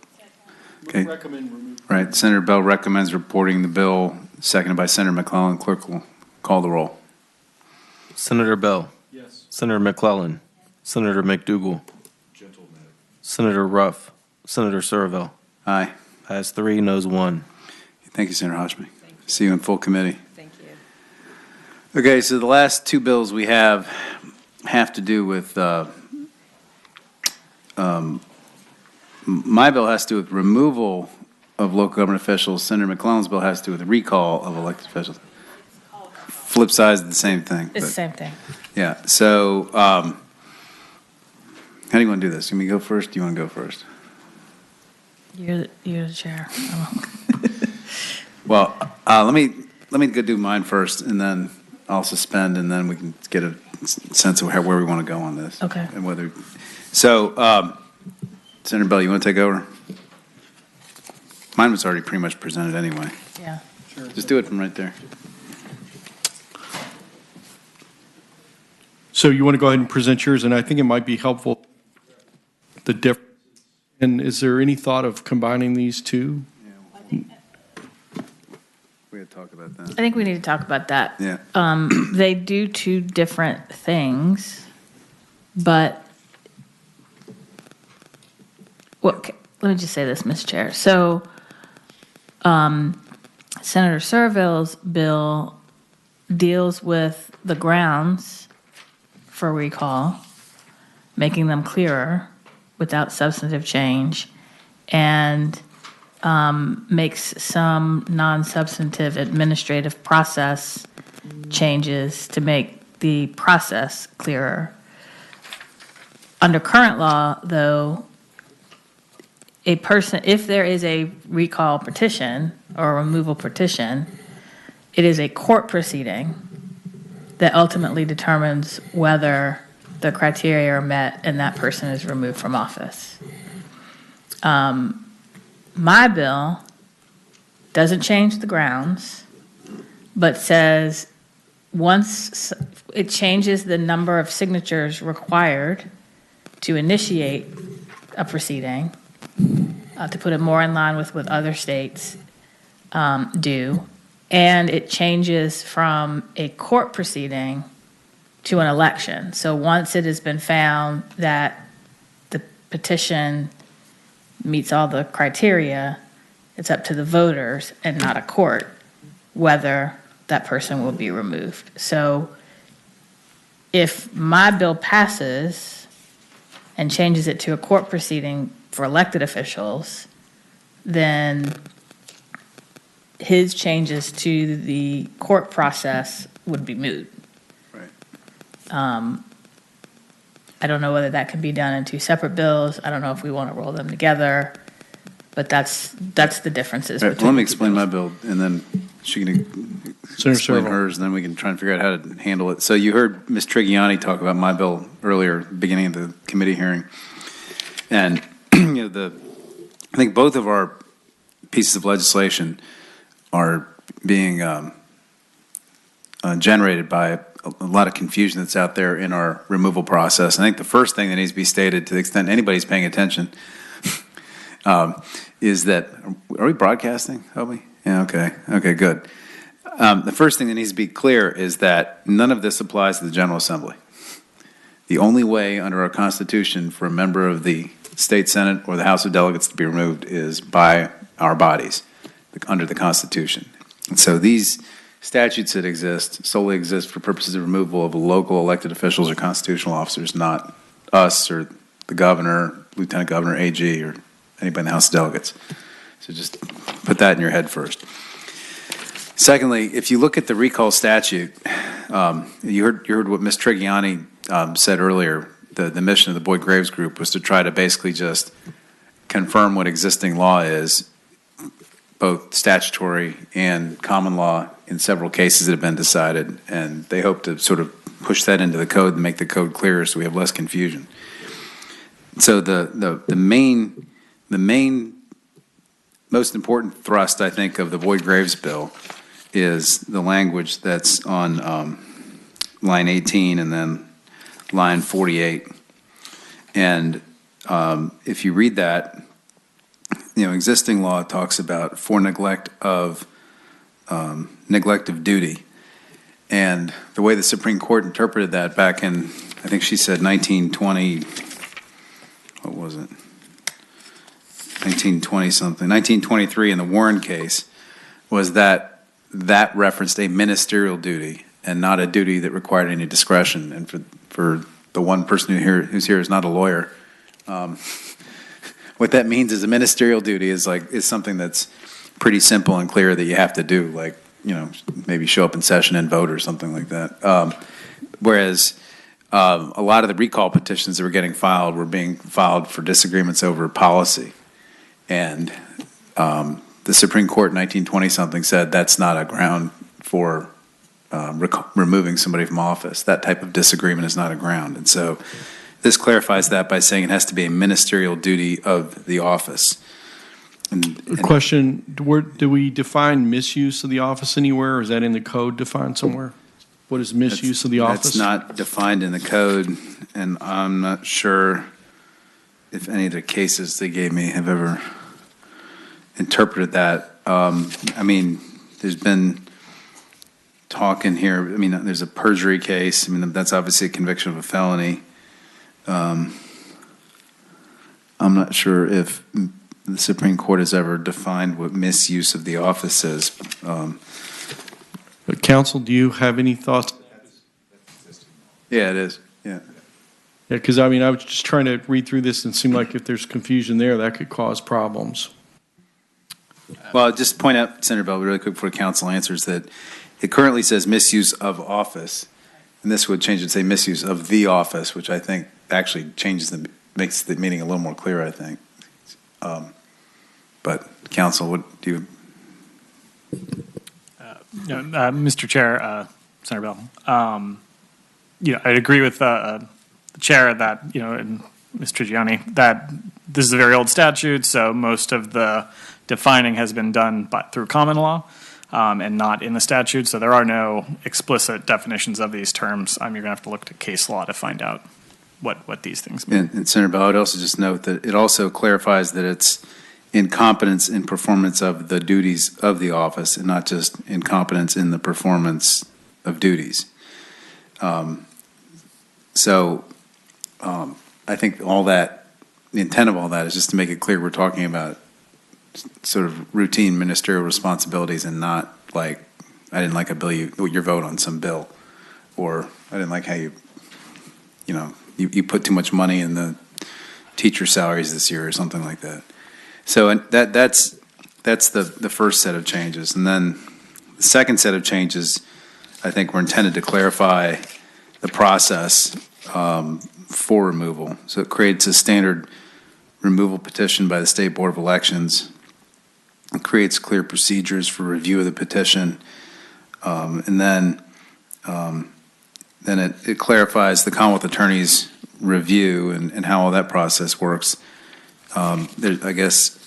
Speaker 2: Okay.
Speaker 15: Recommend remove.
Speaker 2: Right, Senator Bell recommends reporting the bill, seconded by Senator McClellan. Clerk will call the roll.
Speaker 1: Senator Bell.
Speaker 15: Yes.
Speaker 1: Senator McClellan. Senator McDougal.
Speaker 15: Gentleman.
Speaker 1: Senator Ruff. Senator Servell.
Speaker 2: Aye.
Speaker 1: Ayes 3, noes 1.
Speaker 2: Thank you, Senator Hashmi. See you in full committee. Thank you. Okay, so the last two bills we have to do with, my bill has to do with removal of local government officials. Senator McClellan's bill has to do with the recall of elected officials. Flip side is the same thing.
Speaker 3: It's the same thing.
Speaker 2: Yeah, so how do you want to do this? You want me to go first? Do you want to go first?
Speaker 3: You're the chair.
Speaker 2: Well, let me go do mine first, and then I'll suspend, and then we can get a sense of where we want to go on this.
Speaker 3: Okay.
Speaker 2: And whether, so, Senator Bell, you want to take over? Mine was already pretty much presented anyway.
Speaker 3: Yeah.
Speaker 2: Sure. Just do it from right there.
Speaker 15: So you want to go ahead and present yours, and I think it might be helpful, the difference. And is there any thought of combining these two?
Speaker 2: We had to talk about that.
Speaker 3: I think we need to talk about that.
Speaker 2: Yeah.
Speaker 3: They do two different things, but let me just say this, Mr. Chair. So Senator Serville's bill deals with the grounds for recall, making them clearer without substantive change, and makes some non-substantive administrative process changes to make the process clearer. Under current law, though, a person, if there is a recall petition or a removal petition, it is a court proceeding that ultimately determines whether the criteria are met and that person is removed from office. My bill doesn't change the grounds, but says once it changes the number of signatures required to initiate a proceeding, to put it more in line with what other states do, and it changes from a court proceeding to an election. So once it has been found that the petition meets all the criteria, it's up to the voters and not a court whether that person will be removed. So if my bill passes and changes it to a court proceeding for elected officials, then his changes to the court process would be moot.
Speaker 2: Right.
Speaker 3: I don't know whether that can be done in two separate bills. I don't know if we want to roll them together, but that's the differences.
Speaker 2: Right,
Speaker 3: between
Speaker 2: let me
Speaker 3: the two
Speaker 2: explain my
Speaker 3: bills.
Speaker 2: bill, and then she can
Speaker 15: Senator
Speaker 2: explain
Speaker 15: Serval.
Speaker 2: hers, and then we can try and figure out how to handle it. So you heard Ms. Trigiani talk about my bill earlier, beginning of the committee hearing. And, I think both of our pieces of legislation are being generated by a lot of confusion that's out there in our removal process. I think the first thing that needs to be stated, to the extent anybody's paying attention, is that, are we broadcasting, Hobie? Yeah, okay, good. The first thing that needs to be clear is that none of this applies to the General Assembly. The only way under our Constitution for a member of the State Senate or the House of Delegates to be removed is by our bodies under the Constitution. And so these statutes that exist solely exist for purposes of removal of local elected officials or constitutional officers, not us or the governor, lieutenant governor, AG, or anybody in the House of Delegates. So just put that in your head first. Secondly, if you look at the recall statute, you heard what Ms. Trigiani said earlier. The mission of the Boyd Graves Group was to try to basically just confirm what existing law is, both statutory and common law, in several cases that have been decided, and they hope to sort of push that into the code and make the code clearer so we have less confusion. So the main most important thrust, I think, of the Boyd Graves bill is the language that's on line 18 and then line 48. And if you read that, existing law talks about for neglect of duty. And the way the Supreme Court interpreted that back in, I think she said 1920, what was it? 1920-something, 1923 in the Warren case, was that referenced a ministerial duty and not a duty that required any discretion. And for the one person who's here is not a lawyer, what that means is a ministerial duty is something that's pretty simple and clear that you have to do, like, maybe show up in session and vote or something like that. Whereas a lot of the recall petitions that were getting filed were being filed for disagreements over policy. And the Supreme Court in 1920-something said that's not a ground for removing somebody from office. That type of disagreement is not a ground. And so this clarifies that by saying it has to be a ministerial duty of the office.
Speaker 15: A question, do we define misuse of the office anywhere, or is that in the code defined somewhere? What is misuse of the office?
Speaker 2: That's not defined in the code, and I'm not sure if any of the cases they gave me have ever interpreted that. There's been talk in here, there's a perjury case. That's obviously a conviction of a felony. I'm not sure if the Supreme Court has ever defined what misuse of the office is.
Speaker 15: But counsel, do you have any thoughts?
Speaker 2: Yeah, it is. Yeah.
Speaker 15: Yeah, because I was just trying to read through this and it seemed like if there's confusion there, that could cause problems.
Speaker 2: Well, just point out, Senator Bell, really quick before the council answers, that it currently says misuse of office, and this would change it to say misuse of the office, which I think actually makes the meaning a little more clear, I think. But council, what do you?
Speaker 13: Mr. Chair, Senator Bell, I agree with the chair that, and Ms. Trigiani, that this is a very old statute, so most of the defining has been done through common law. and not in the statute. So there are no explicit definitions of these terms. You're going to have to look to case law to find out what these things mean.
Speaker 2: And Senator Bell, I would also just note that it also clarifies that it's incompetence in performance of the duties of the office and not just incompetence in the performance of duties. I think all that, the intent of all that is just to make it clear we're talking about sort of routine ministerial responsibilities and not like, I didn't like a bill, your vote on some bill, or I didn't like how you put too much money in the teacher salaries this year or something like that. So that's the first set of changes. And then the second set of changes, I think, were intended to clarify the process for removal. So it creates a standard removal petition by the State Board of Elections. It creates clear procedures for review of the petition. And then it clarifies the Commonwealth Attorney's review and how all that process works. I guess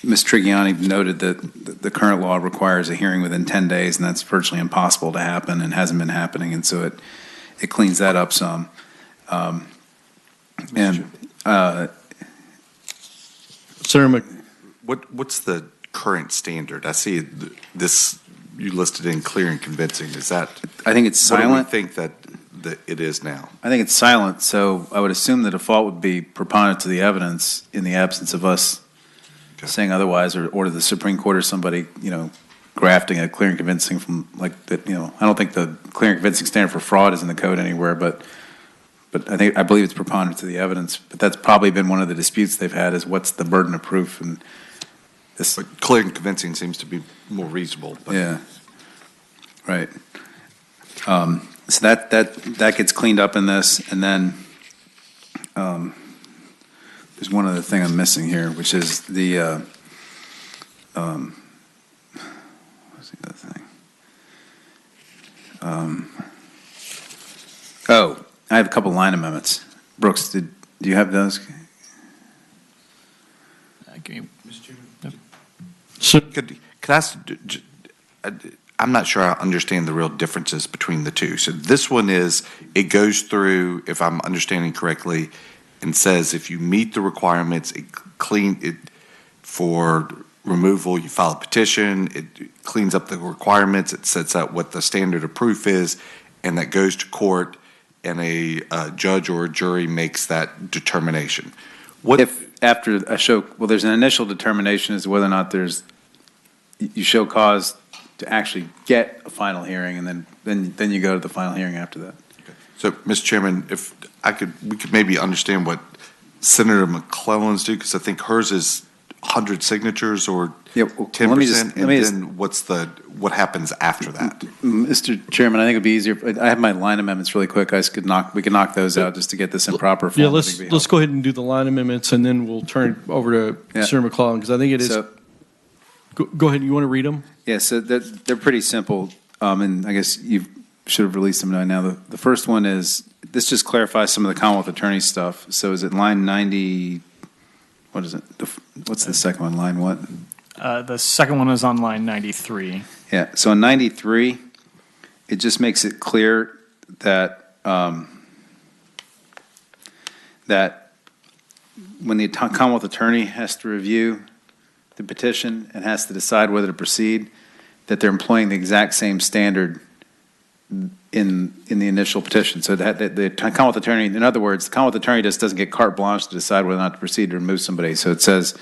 Speaker 2: Ms. Trigiani noted that the current law requires a hearing within 10 days, and that's virtually impossible to happen and hasn't been happening, and so it cleans that up some.
Speaker 17: Senator what's the current standard? I see this, you listed in clear and convincing. Is that?
Speaker 2: I think it's silent.
Speaker 17: What do we think that it is now?
Speaker 2: I think it's silent, so I would assume the default would be preponderance of the evidence in the absence of us saying otherwise, or the Supreme Court or somebody, grafting a clear and convincing from like that. I don't think the clear and convincing standard for fraud is in the code anywhere, but I believe it's preponderance of the evidence. But that's probably been one of the disputes they've had is what's the burden of proof, and this.
Speaker 17: But clear and convincing seems to be more reasonable. But.
Speaker 2: Yeah. Right. So that gets cleaned up in this, and then there's one other thing I'm missing here, which is the what's the other thing? I have a couple line amendments. Brooks, do you have those?
Speaker 1: Mr. Chairman.
Speaker 17: So could I ask? I'm not sure I understand the real differences between the two. So this one is, it goes through, if I'm understanding correctly, and says if you meet the requirements, for removal, you file a petition, it cleans up the requirements, it sets out what the standard of proof is, and that goes to court, and a judge or a jury makes that determination. What
Speaker 2: if after a show? Well, there's an initial determination as to whether or not you show cause to actually get a final hearing, and then you go to the final hearing after that.
Speaker 17: Okay. So, Mr. Chairman, if we could maybe understand what Senator McClellan's do, because I think hers is 100 signatures or 10%, and then what happens after that?
Speaker 2: Mr. Chairman, I think it'd be easier. I have my line amendments really quick. We could knock those out just to get this in proper form.
Speaker 15: Yeah, let's go ahead and do the line amendments, and then we'll turn it over to Senator McClellan, because I think it is. Go ahead. You want to read them?
Speaker 2: Yeah, so they're pretty simple, and I guess you should have released them by now. The first one is, this just clarifies some of the Commonwealth Attorney stuff. So is it line 90, what is it? What's the second one, line what?
Speaker 13: The second one is on line 93.
Speaker 2: Yeah, so in 93, it just makes it clear that that when the Commonwealth Attorney has to review the petition and has to decide whether to proceed, that they're employing the exact same standard in the initial petition. So that the Commonwealth Attorney, in other words, the Commonwealth Attorney just doesn't get carte blanche to decide whether or not to proceed to remove somebody. So it says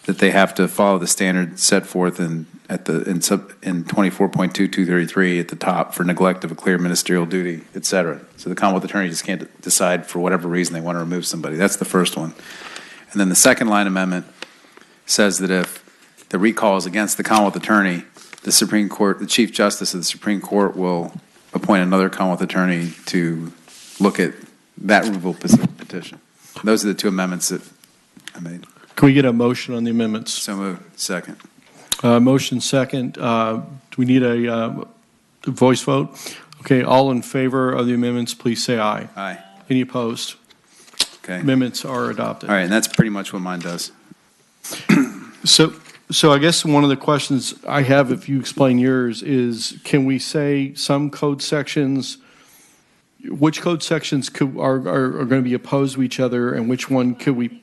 Speaker 2: that they have to follow the standard set forth in 24.2233 at the top for neglect of a clear ministerial duty, et cetera. So the Commonwealth Attorney just can't decide for whatever reason they want to remove somebody. That's the first one. And then the second line amendment says that if the recall is against the Commonwealth Attorney, the Supreme Court, the Chief Justice of the Supreme Court will appoint another Commonwealth Attorney to look at that removal petition. Those are the two amendments that I made.
Speaker 15: Can we get a motion on the amendments?
Speaker 2: So moved. Second.
Speaker 15: Motion second. Do we need a voice vote? Okay, all in favor of the amendments, please say aye.
Speaker 2: Aye.
Speaker 15: Any opposed?
Speaker 2: Okay.
Speaker 15: Amendments are adopted.
Speaker 2: All right, and that's pretty much what mine does.
Speaker 15: So So I guess one of the questions I have, if you explain yours, is can we say some code sections, which code sections are going to be opposed to each other, and which one could we?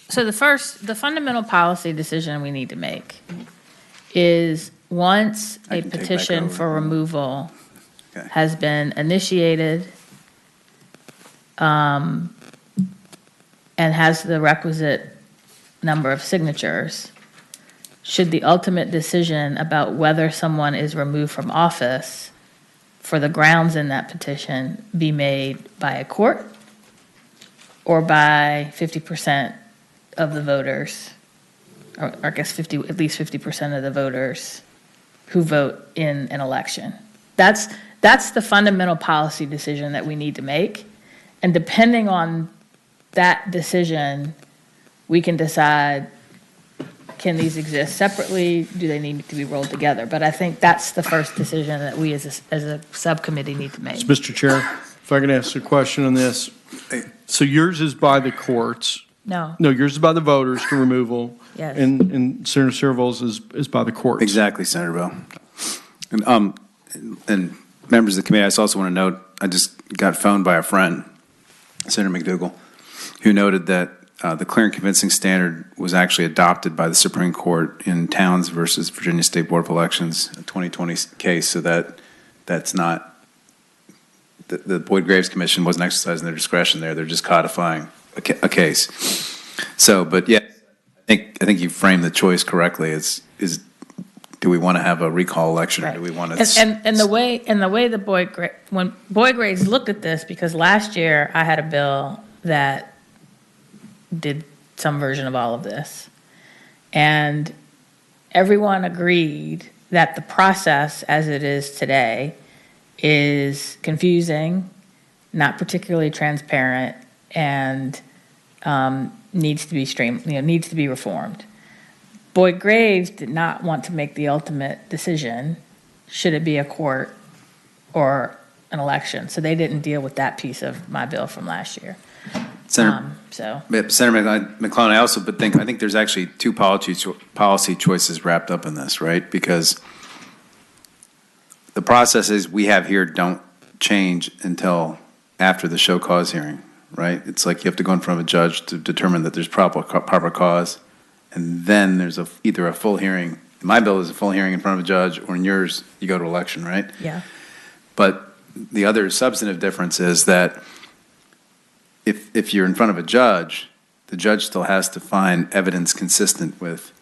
Speaker 3: So the fundamental policy decision we need to make is once a petition for removal has been initiated and has the requisite number of signatures, should the ultimate decision about whether someone is removed from office for the grounds in that petition be made by a court or by 50% of the voters, or I guess at least 50% of the voters who vote in an election? That's the fundamental policy decision that we need to make. And depending on that decision, we can decide, can these exist separately? Do they need to be rolled together? But I think that's the first decision that we as a subcommittee need to make.
Speaker 15: So, Mr. Chair, if I can ask a question on this. So yours is by the courts.
Speaker 3: No.
Speaker 15: No, yours is by the voters for removal.
Speaker 3: Yes.
Speaker 15: And Senator Serval's is by the courts.
Speaker 2: Exactly, Senator Bell. And members of the committee, I just also want to note, I just got phoned by a friend, Senator McDougall, who noted that the clear and convincing standard was actually adopted by the Supreme Court in Towns versus Virginia State Board of Elections, a 2020 case, so that's not, the Boyd Graves Commission wasn't exercising their discretion there, they're just codifying a case. So, but yeah, I think you framed the choice correctly. Do we want to have a recall election, or do we want to?
Speaker 3: And the way when Boyd Graves looked at this, because last year I had a bill that did some version of all of this, and everyone agreed that the process as it is today is confusing, not particularly transparent, and needs to be reformed. Boyd Graves did not want to make the ultimate decision, should it be a court or an election. So they didn't deal with that piece of my bill from last year.
Speaker 2: Senator McClellan, I think there's actually two policy choices wrapped up in this, right? Because the processes we have here don't change until after the show cause hearing, right? It's like you have to go in front of a judge to determine that there's proper cause. And then there's either a full hearing. My bill is a full hearing in front of a judge, or in yours, you go to election, right?
Speaker 3: Yeah.
Speaker 2: But the other substantive difference is that if you're in front of a judge, the judge still has to find evidence consistent with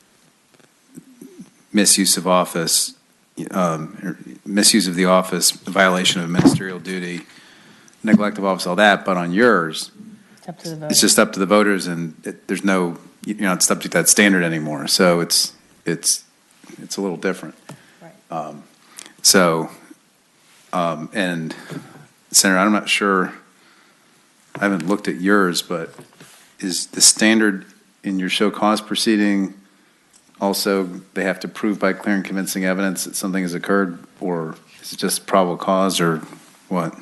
Speaker 2: misuse of office, misuse of the office, violation of ministerial duty, neglect of office, all that. But on yours, it's just up to the voters, and there's no, you're not subject to that standard anymore. So it's a little different.
Speaker 3: Right.
Speaker 2: And Senator, I'm not sure, I haven't looked at yours, but is the standard in your show cause proceeding also they have to prove by clear and convincing evidence that something has occurred, or is it just probable cause, or what?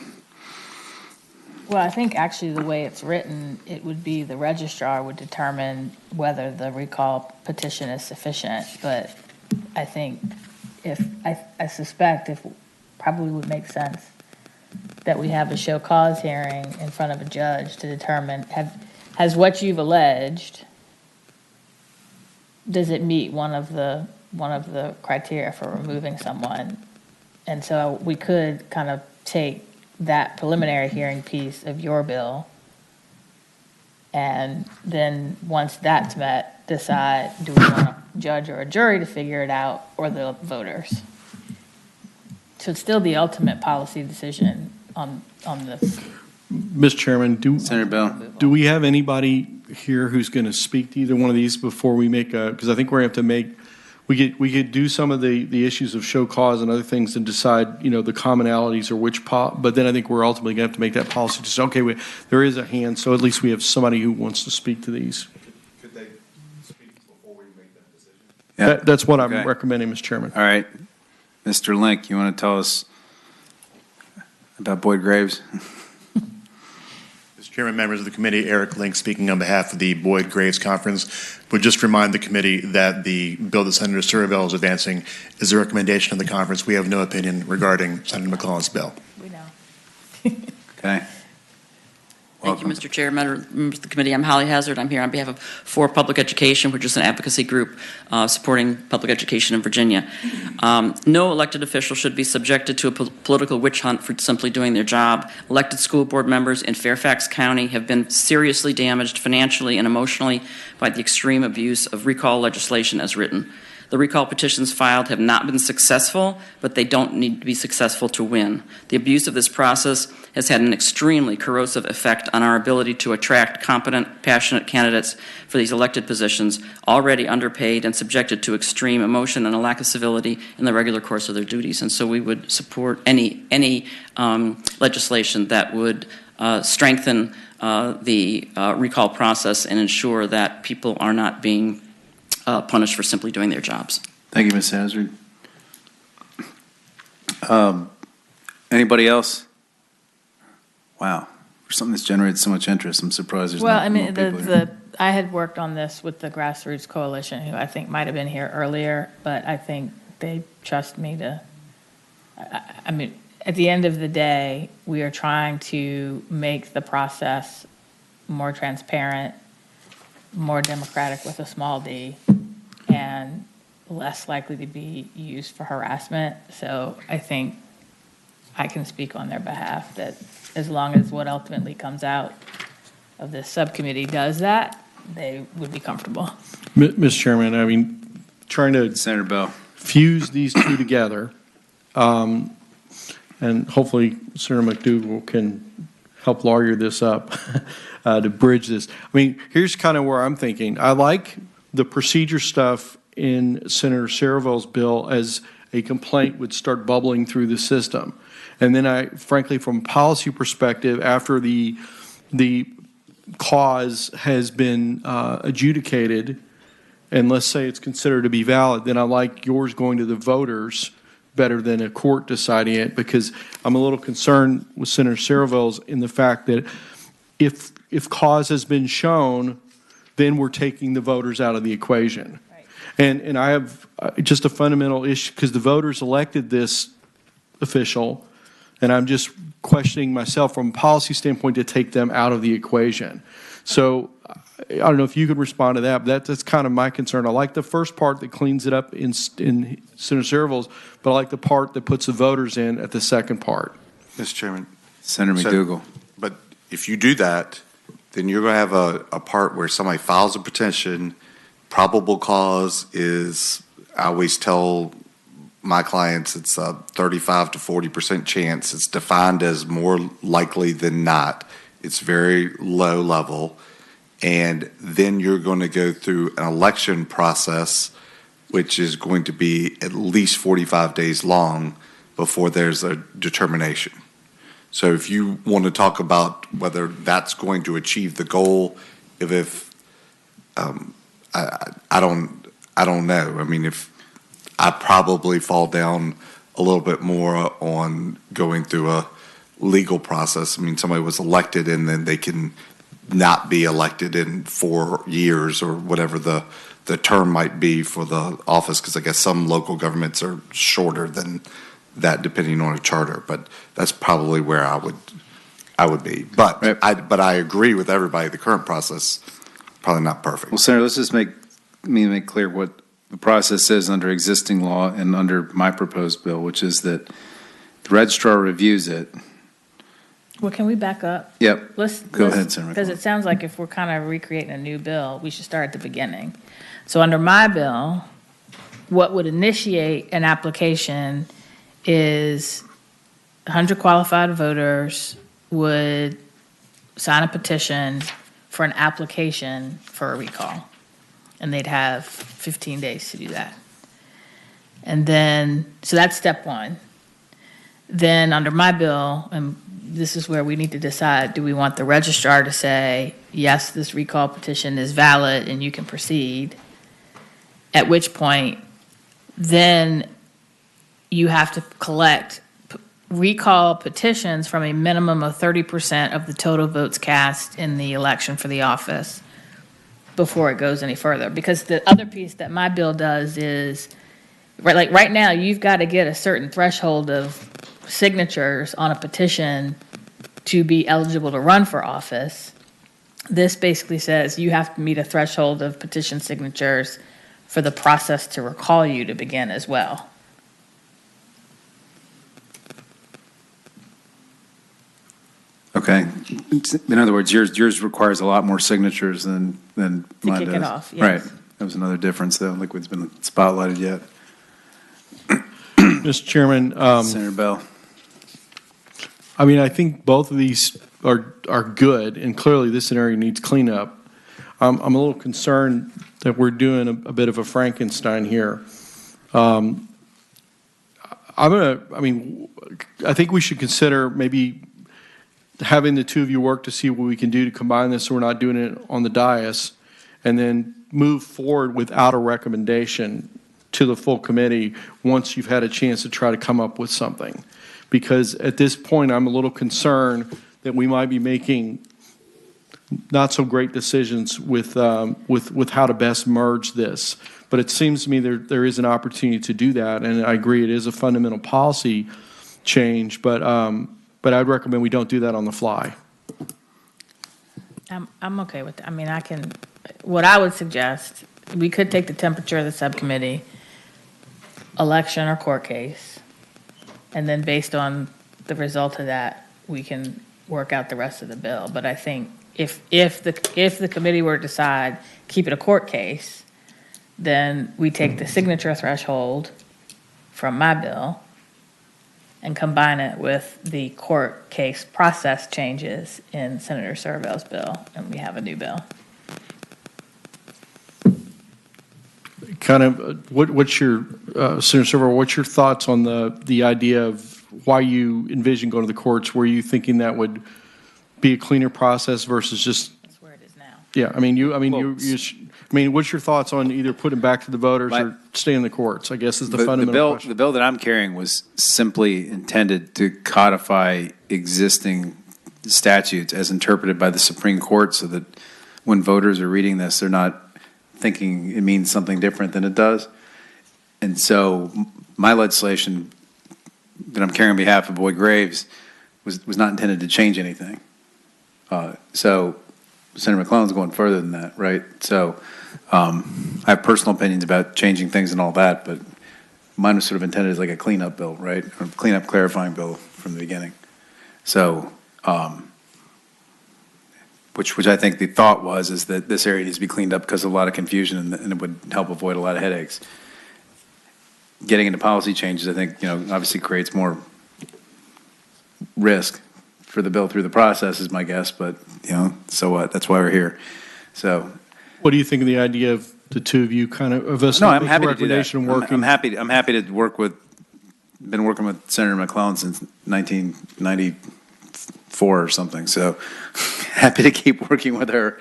Speaker 3: Well, I think actually the way it's written, it would be the registrar would determine whether the recall petition is sufficient. But I think I suspect if probably would make sense that we have a show cause hearing in front of a judge to determine has what you've alleged, does it meet one of the criteria for removing someone? And so we could kind of take that preliminary hearing piece of your bill, and then once that's met, decide, do we want a judge or a jury to figure it out, or the voters? So it's still the ultimate policy decision on this.
Speaker 15: Mr. Chairman,
Speaker 2: Senator Bell,
Speaker 15: do we have anybody here who's going to speak to either one of these before we make because I think we're going to have to make, we could do some of the issues of show cause and other things and decide, the commonalities or but then I think we're ultimately going to have to make that policy decision. Okay, there is a hand, so at least we have somebody who wants to speak to these.
Speaker 14: Could they speak before we make that decision?
Speaker 2: Yeah.
Speaker 15: That's what I'm recommending, Mr. Chairman.
Speaker 2: All right. Mr. Link, you want to tell us about Boyd Graves?
Speaker 14: Mr.
Speaker 8: Chairman, members of the committee, Eric Link speaking on behalf of the Boyd Graves Conference. Would just remind the committee that the bill that Senator Surville is advancing is a recommendation of the conference. We have no opinion regarding Senator McClellan's bill.
Speaker 3: We know.
Speaker 2: Okay.
Speaker 19: Thank you, Mr. Chair, members of the committee. I'm Holly Hazard. I'm here on behalf of For Public Education, which is an advocacy group supporting public education in Virginia. No elected official should be subjected to a political witch hunt for simply doing their job. Elected school board members in Fairfax County have been seriously damaged financially and emotionally by the extreme abuse of recall legislation as written. The recall petitions filed have not been successful, but they don't need to be successful to win. The abuse of this process has had an extremely corrosive effect on our ability to attract competent, passionate candidates for these elected positions, already underpaid and subjected to extreme emotion and a lack of civility in the regular course of their duties. And so we would support any legislation that would strengthen the recall process and ensure that people are not being punished for simply doing their jobs.
Speaker 2: Thank you, Ms. Hazard. Anybody else? Wow, for something that's generated so much interest, I'm surprised there's
Speaker 3: Well,
Speaker 2: not
Speaker 3: I mean,
Speaker 2: more people here.
Speaker 3: I had worked on this with the Grassroots Coalition, who I think might have been here earlier, but I think they trust me to, I mean, at the end of the day, we are trying to make the process more transparent, more democratic with a small d, and less likely to be used for harassment. So I think I can speak on their behalf that as long as what ultimately comes out of this subcommittee does that, they would be comfortable.
Speaker 15: Mr. Chairman, I mean, trying to
Speaker 2: Senator Bell.
Speaker 15: fuse these two together, and hopefully Senator McDougal can help lawyer this up to bridge this. I mean, here's kind of where I'm thinking. I like the procedure stuff in Senator Saraville's bill as a complaint would start bubbling through the system. And then I, frankly, from a policy perspective, after the cause has been adjudicated, and let's say it's considered to be valid, then I like yours going to the voters better than a court deciding it, because I'm a little concerned with Senator Saraville's in the fact that if cause has been shown, then we're taking the voters out of the equation. Right. And I have just a fundamental issue, because the voters elected this official, and I'm just questioning myself from a policy standpoint to take them out of the equation. So I don't know if you could respond to that, but that's kind of my concern. I like the first part that cleans it up in Senator Saraville's, but I like the part that puts the voters in at the second part.
Speaker 17: Mr. Chairman.
Speaker 2: Senator McDougal.
Speaker 17: But if you do that, then you're going to have a part where somebody files a petition. Probable cause is, I always tell my clients, it's a 35 to 40% chance. It's defined as more likely than not. It's very low level. And then you're going to go through an election process, which is going to be at least 45 days long before there's a determination. So if you want to talk about whether that's going to achieve the goal, I don't know. I mean, if I probably fall down a little bit more on going through a legal process. I mean, somebody was elected and then they can not be elected in 4 years or whatever the term might be for the office, because I guess some local governments are shorter than that depending on a charter. But that's probably where I would be. But I agree with everybody. The current process probably not perfect.
Speaker 2: Well, Senator, let's just make clear what the process is under existing law and under my proposed bill, which is that the registrar reviews it.
Speaker 3: Well, can we back up?
Speaker 2: Yep. Go ahead, Senator.
Speaker 3: Because it sounds like if we're kind of recreating a new bill, we should start at the beginning. So under my bill, what would initiate an application is 100 qualified voters would sign a petition for an application for a recall. And they'd have 15 days to do that. And then, so that's step one. Then under my bill, and this is where we need to decide, do we want the registrar to say, yes, this recall petition is valid and you can proceed, at which point then you have to collect recall petitions from a minimum of 30% of the total votes cast in the election for the office before it goes any further. Because the other piece that my bill does is, right now, you've got to get a certain threshold of signatures on a petition to be eligible to run for office. This basically says you have to meet a threshold of petition signatures for the process to recall you to begin as well.
Speaker 2: Okay. In other words, yours requires a lot more signatures than mine does.
Speaker 3: To kick it off, yes.
Speaker 2: Right. That was another difference, though. Like it's been spotlighted yet.
Speaker 15: Mr. Chairman,
Speaker 2: Senator Bell.
Speaker 15: I mean, I think both of these are good, and clearly this scenario needs cleanup. I'm a little concerned that we're doing a bit of a Frankenstein here. I think we should consider maybe having the two of you work to see what we can do to combine this so we're not doing it on the dais, and then move forward without a recommendation to the full committee once you've had a chance to try to come up with something. Because at this point, I'm a little concerned that we might be making not so great decisions with how to best merge this. But it seems to me there is an opportunity to do that, and I agree it is a fundamental policy change, but I'd recommend we don't do that on the fly.
Speaker 3: I'm okay with that. I mean, what I would suggest, we could take the temperature of the subcommittee, election or court case, and then based on the result of that, we can work out the rest of the bill. But I think if the committee were to decide, keep it a court case, then we take the signature threshold from my bill and combine it with the court case process changes in Senator Surville's bill, and we have a new bill.
Speaker 15: Kind of, what's your, Senator Silver, what's your thoughts on the idea of why you envision going to the courts? Were you thinking that would be a cleaner process versus just?
Speaker 3: That's where it is now.
Speaker 15: Yeah, what's your thoughts on either putting back to the voters or staying in the courts, I guess is the fundamental question.
Speaker 2: The bill that I'm carrying was simply intended to codify existing statutes as interpreted by the Supreme Court so that when voters are reading this, they're not thinking it means something different than it does. And so my legislation that I'm carrying on behalf of Boyd Graves was not intended to change anything. So Senator McClellan's going further than that, right? So I have personal opinions about changing things and all that, but mine was sort of intended as like a cleanup bill, right? Or cleanup clarifying bill from the beginning. So, which I think the thought is that this area needs to be cleaned up because of a lot of confusion and it would help avoid a lot of headaches. Getting into policy changes, I think, obviously creates more risk for the bill through the process is my guess, but, so what? That's why we're here. So.
Speaker 15: What do you think of the idea of the two of you of us?
Speaker 2: No, I'm happy to do that.
Speaker 15: Working?
Speaker 2: I'm happy to work with, been working with Senator McClellan since 1994 or something. So happy to keep working with her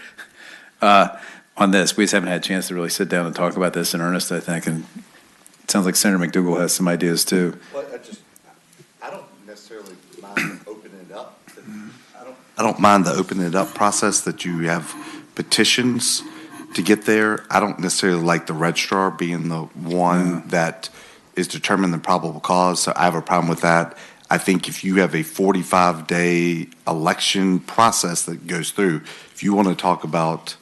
Speaker 2: on this. We just haven't had a chance to really sit down and talk about this in earnest, I think. And it sounds like Senator McDougal has some ideas too.
Speaker 17: Well, I don't necessarily mind opening it up. I don't mind the opening it up process that you have petitions to get there. I don't necessarily like the registrar being the one that is determining the probable cause, so I have a problem with that. I think if you have a 45-day election process that goes through, if you want to talk about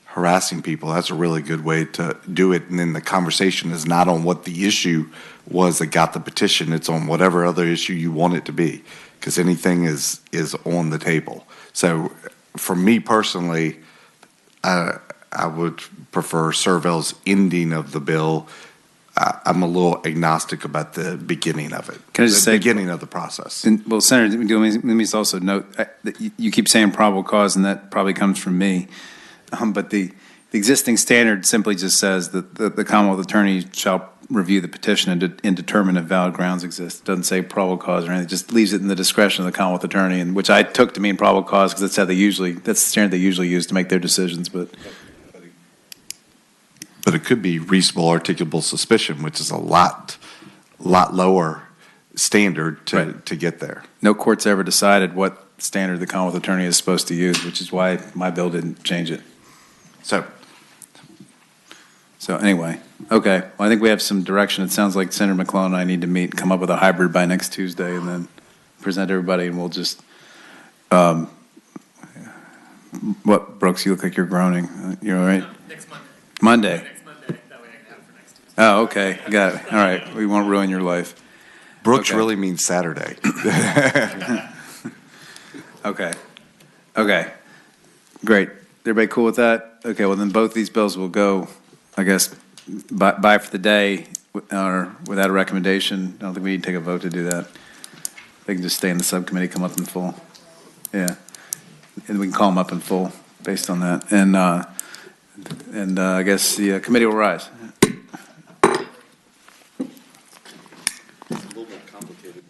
Speaker 17: harassing people, that's a really good way to do it. And then the conversation is not on what the issue was that got the petition. It's on whatever other issue you want it to be, because anything is on the table. So for me personally, I would prefer Surville's ending of the bill. I'm a little agnostic about the beginning of it.
Speaker 2: Can I just say,
Speaker 17: beginning of the process?
Speaker 2: Well, Senator, let me just also note that you keep saying probable cause, and that probably comes from me. But the existing standard simply just says that the Commonwealth Attorney shall review the petition and determine if valid grounds exist. It doesn't say probable cause or anything. It just leaves it in the discretion of the Commonwealth Attorney, and which I took to mean probable cause because that's the standard they usually use to make their decisions. But
Speaker 17: it could be reasonable articulable suspicion, which is a lot lower standard to get there.
Speaker 2: No court's ever decided what standard the Commonwealth Attorney is supposed to use, which is why my bill didn't change it. So anyway, okay. Well, I think we have some direction. It sounds like Senator McClellan and I need to meet and come up with a hybrid by next Tuesday and then present everybody, and we'll just, what, Brooks, you look like you're groaning. You all right?
Speaker 13: Next Monday.
Speaker 2: Monday?
Speaker 13: Next Monday, that way I can have it for next Tuesday.
Speaker 2: Oh, okay. Got it. All right. We won't ruin your life.
Speaker 17: Brooks
Speaker 2: Okay.
Speaker 17: really means Saturday.
Speaker 2: Okay. Okay. Great. Everybody cool with that? Okay, well then both these bills will go, I guess, by for the day or without a recommendation. I don't think we need to take a vote to do that. They can just stay in the subcommittee, come up in full. Yeah. And we can call them up in full based on that. And I guess the committee will rise.
Speaker 17: It's a little more complicated.